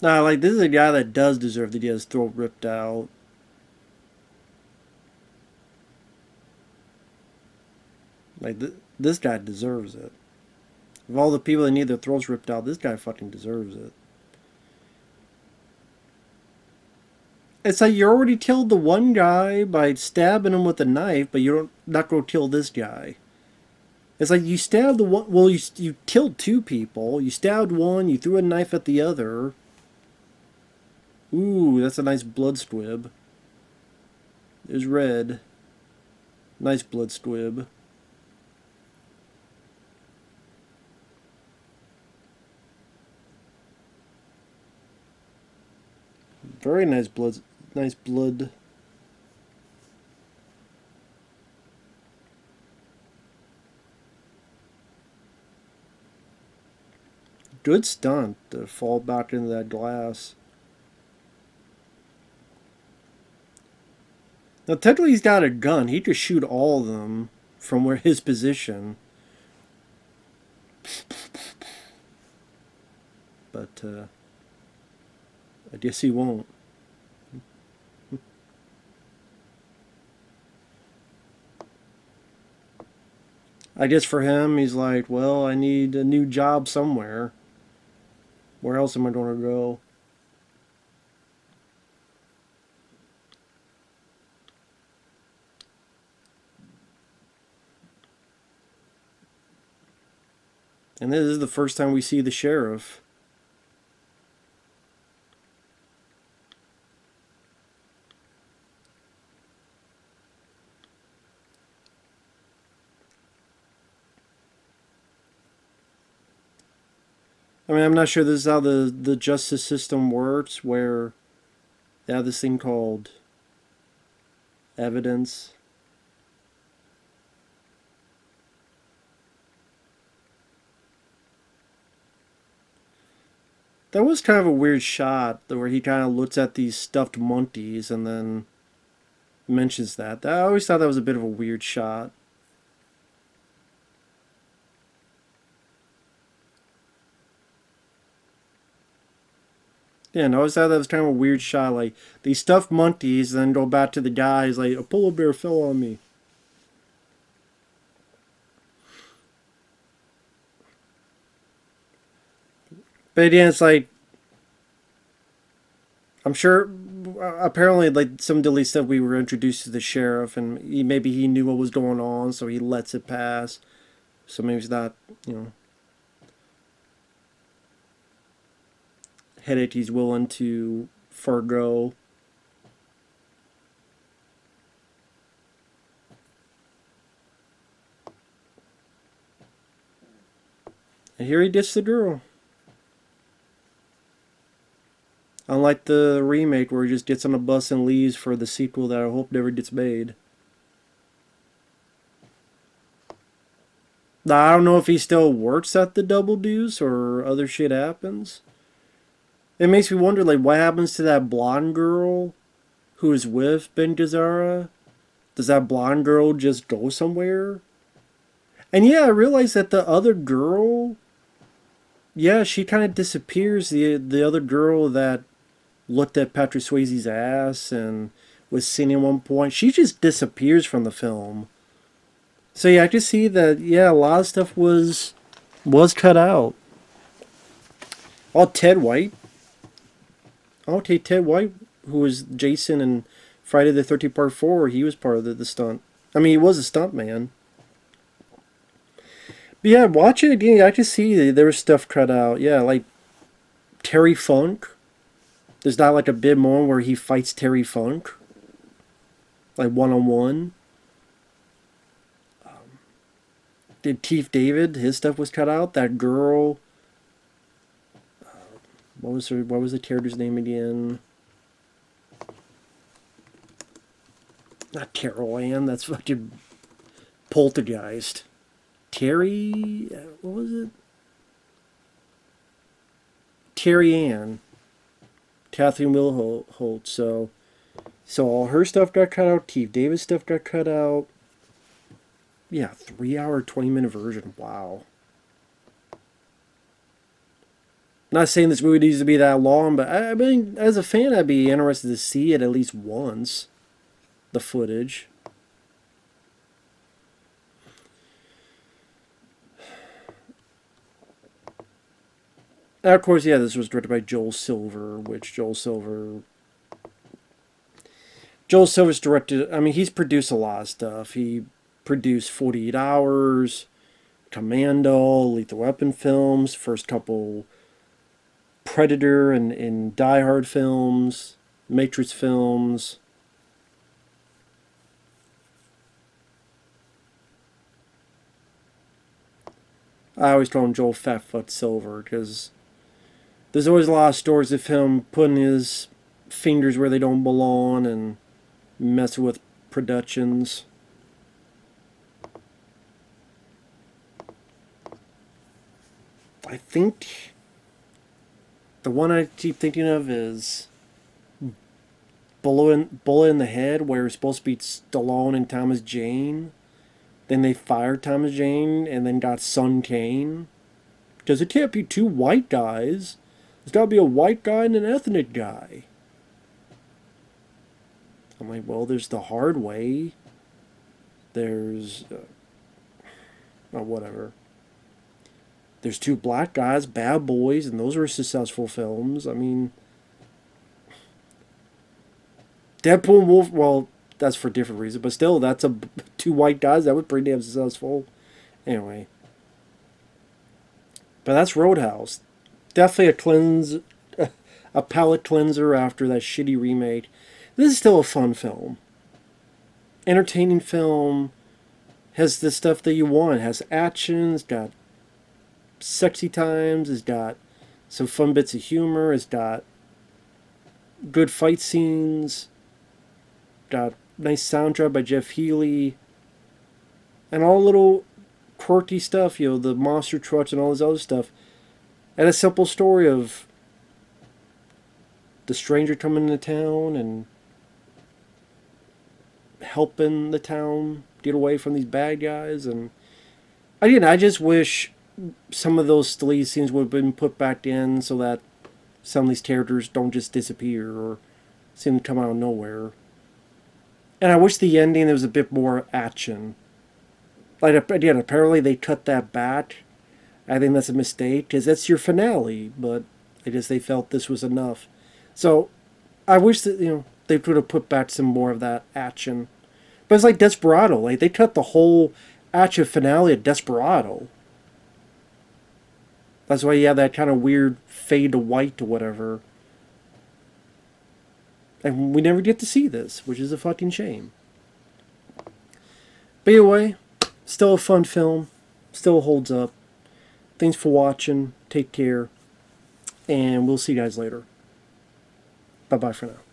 Speaker 1: Nah, like, this is a guy that does deserve to get his throat ripped out. Like, this guy deserves it. Of all the people that need their throats ripped out, this guy fucking deserves it. It's like you already killed the one guy by stabbing him with a knife, but you're not going to kill this guy. It's like you stabbed the one... Well, you killed two people. You stabbed one, you threw a knife at the other. Ooh, that's a nice blood squib. There's red. Nice blood squib. Very nice blood. Nice blood. Good stunt to fall back into that glass. Now, technically, he's got a gun. He could shoot all of them from where his position. But, I guess he won't. I guess for him, he's like, well, I need a new job somewhere. Where else am I going to go? And this is the first time we see the sheriff. I mean, I'm not sure this is how the justice system works, where they have this thing called evidence. That was kind of a weird shot, where he kind of looks at these stuffed monkeys and then mentions that. I always thought that was a bit of a weird shot. Yeah, and I always thought that was kind of a weird shot. Like, they stuff monkeys, and then go back to the guys, like, a polar bear fell on me. But yeah, it's like, I'm sure, apparently, like, some delete stuff, we were introduced to the sheriff, and maybe he knew what was going on, so he lets it pass. So maybe he's not, you know, headache he's willing to forego. And here he gets the girl. Unlike the remake where he just gets on a bus and leaves for the sequel that I hope never gets made. Now, I don't know if he still works at the Double Deuce or other shit happens. It makes me wonder, like, what happens to that blonde girl who is with Ben Gazzara? Does that blonde girl just go somewhere? And yeah, I realized that the other girl, yeah, she kind of disappears. The other girl that looked at Patrick Swayze's ass and was seen at one point, she just disappears from the film. So yeah, I can see that. Yeah, a lot of stuff was cut out. Oh, Ted White. Okay, Ted White, who was Jason in Friday the 13th Part 4, he was part of the stunt. I mean, he was a stunt man. But yeah, watch it again. I can see there was stuff cut out. Yeah, like Terry Funk. There's not like a bit more where he fights Terry Funk, like one-on-one. Did Keith David? His stuff was cut out. That girl. What was her? What was the character's name again? Not Carol Ann. That's fucking Poltergeist. Terry. What was it? Terry Ann. Kathleen Wilholt. So all her stuff got cut out. Keith David's stuff got cut out. Yeah, 3-hour, 20-minute version. Wow. Not saying this movie needs to be that long, but I mean, as a fan, I'd be interested to see it at least once. The footage. And of course, yeah, this was directed by Joel Silver, which Joel Silver's directed, I mean, he's produced a lot of stuff. He produced 48 Hours, Commando, Lethal Weapon films, first couple Predator and Die Hard films, Matrix films. I always call him Joel Fatfoot Silver because there's always a lot of stories of him putting his fingers where they don't belong and messing with productions. I think the one I keep thinking of is Bullet in the Head, where it's supposed to be Stallone and Thomas Jane. Then they fired Thomas Jane and then got Son Kane. Because it can't be two white guys. There's got to be a white guy and an ethnic guy. I'm like, well, there's The Hard Way. There's... oh, whatever. There's two black guys, Bad Boys, and those were successful films. I mean... Deadpool and Wolf... Well, that's for different reasons. But still, that's two white guys. That was pretty damn successful. Anyway. But that's Roadhouse. Definitely a palate cleanser after that shitty remake. This is still a fun film. Entertaining film. Has the stuff that you want. Has action. It's got sexy times. It's got some fun bits of humor. It's got good fight scenes. Got nice soundtrack by Jeff Healey. And all little quirky stuff, you know, the monster trucks and all this other stuff. And a simple story of the stranger coming into town and helping the town get away from these bad guys. And again, I just wish some of those deleted scenes would have been put back in so that some of these characters don't just disappear or seem to come out of nowhere. And I wish the ending there was a bit more action. Like, again, apparently they cut that back. I think that's a mistake, because that's your finale, but I guess they felt this was enough. So, I wish that, they could have put back some more of that action. But it's like Desperado. Like, they cut the whole action finale of Desperado. That's why you have that kind of weird fade to white or whatever. And we never get to see this, which is a fucking shame. But anyway, still a fun film. Still holds up. Thanks for watching. Take care. And we'll see you guys later. Bye-bye for now.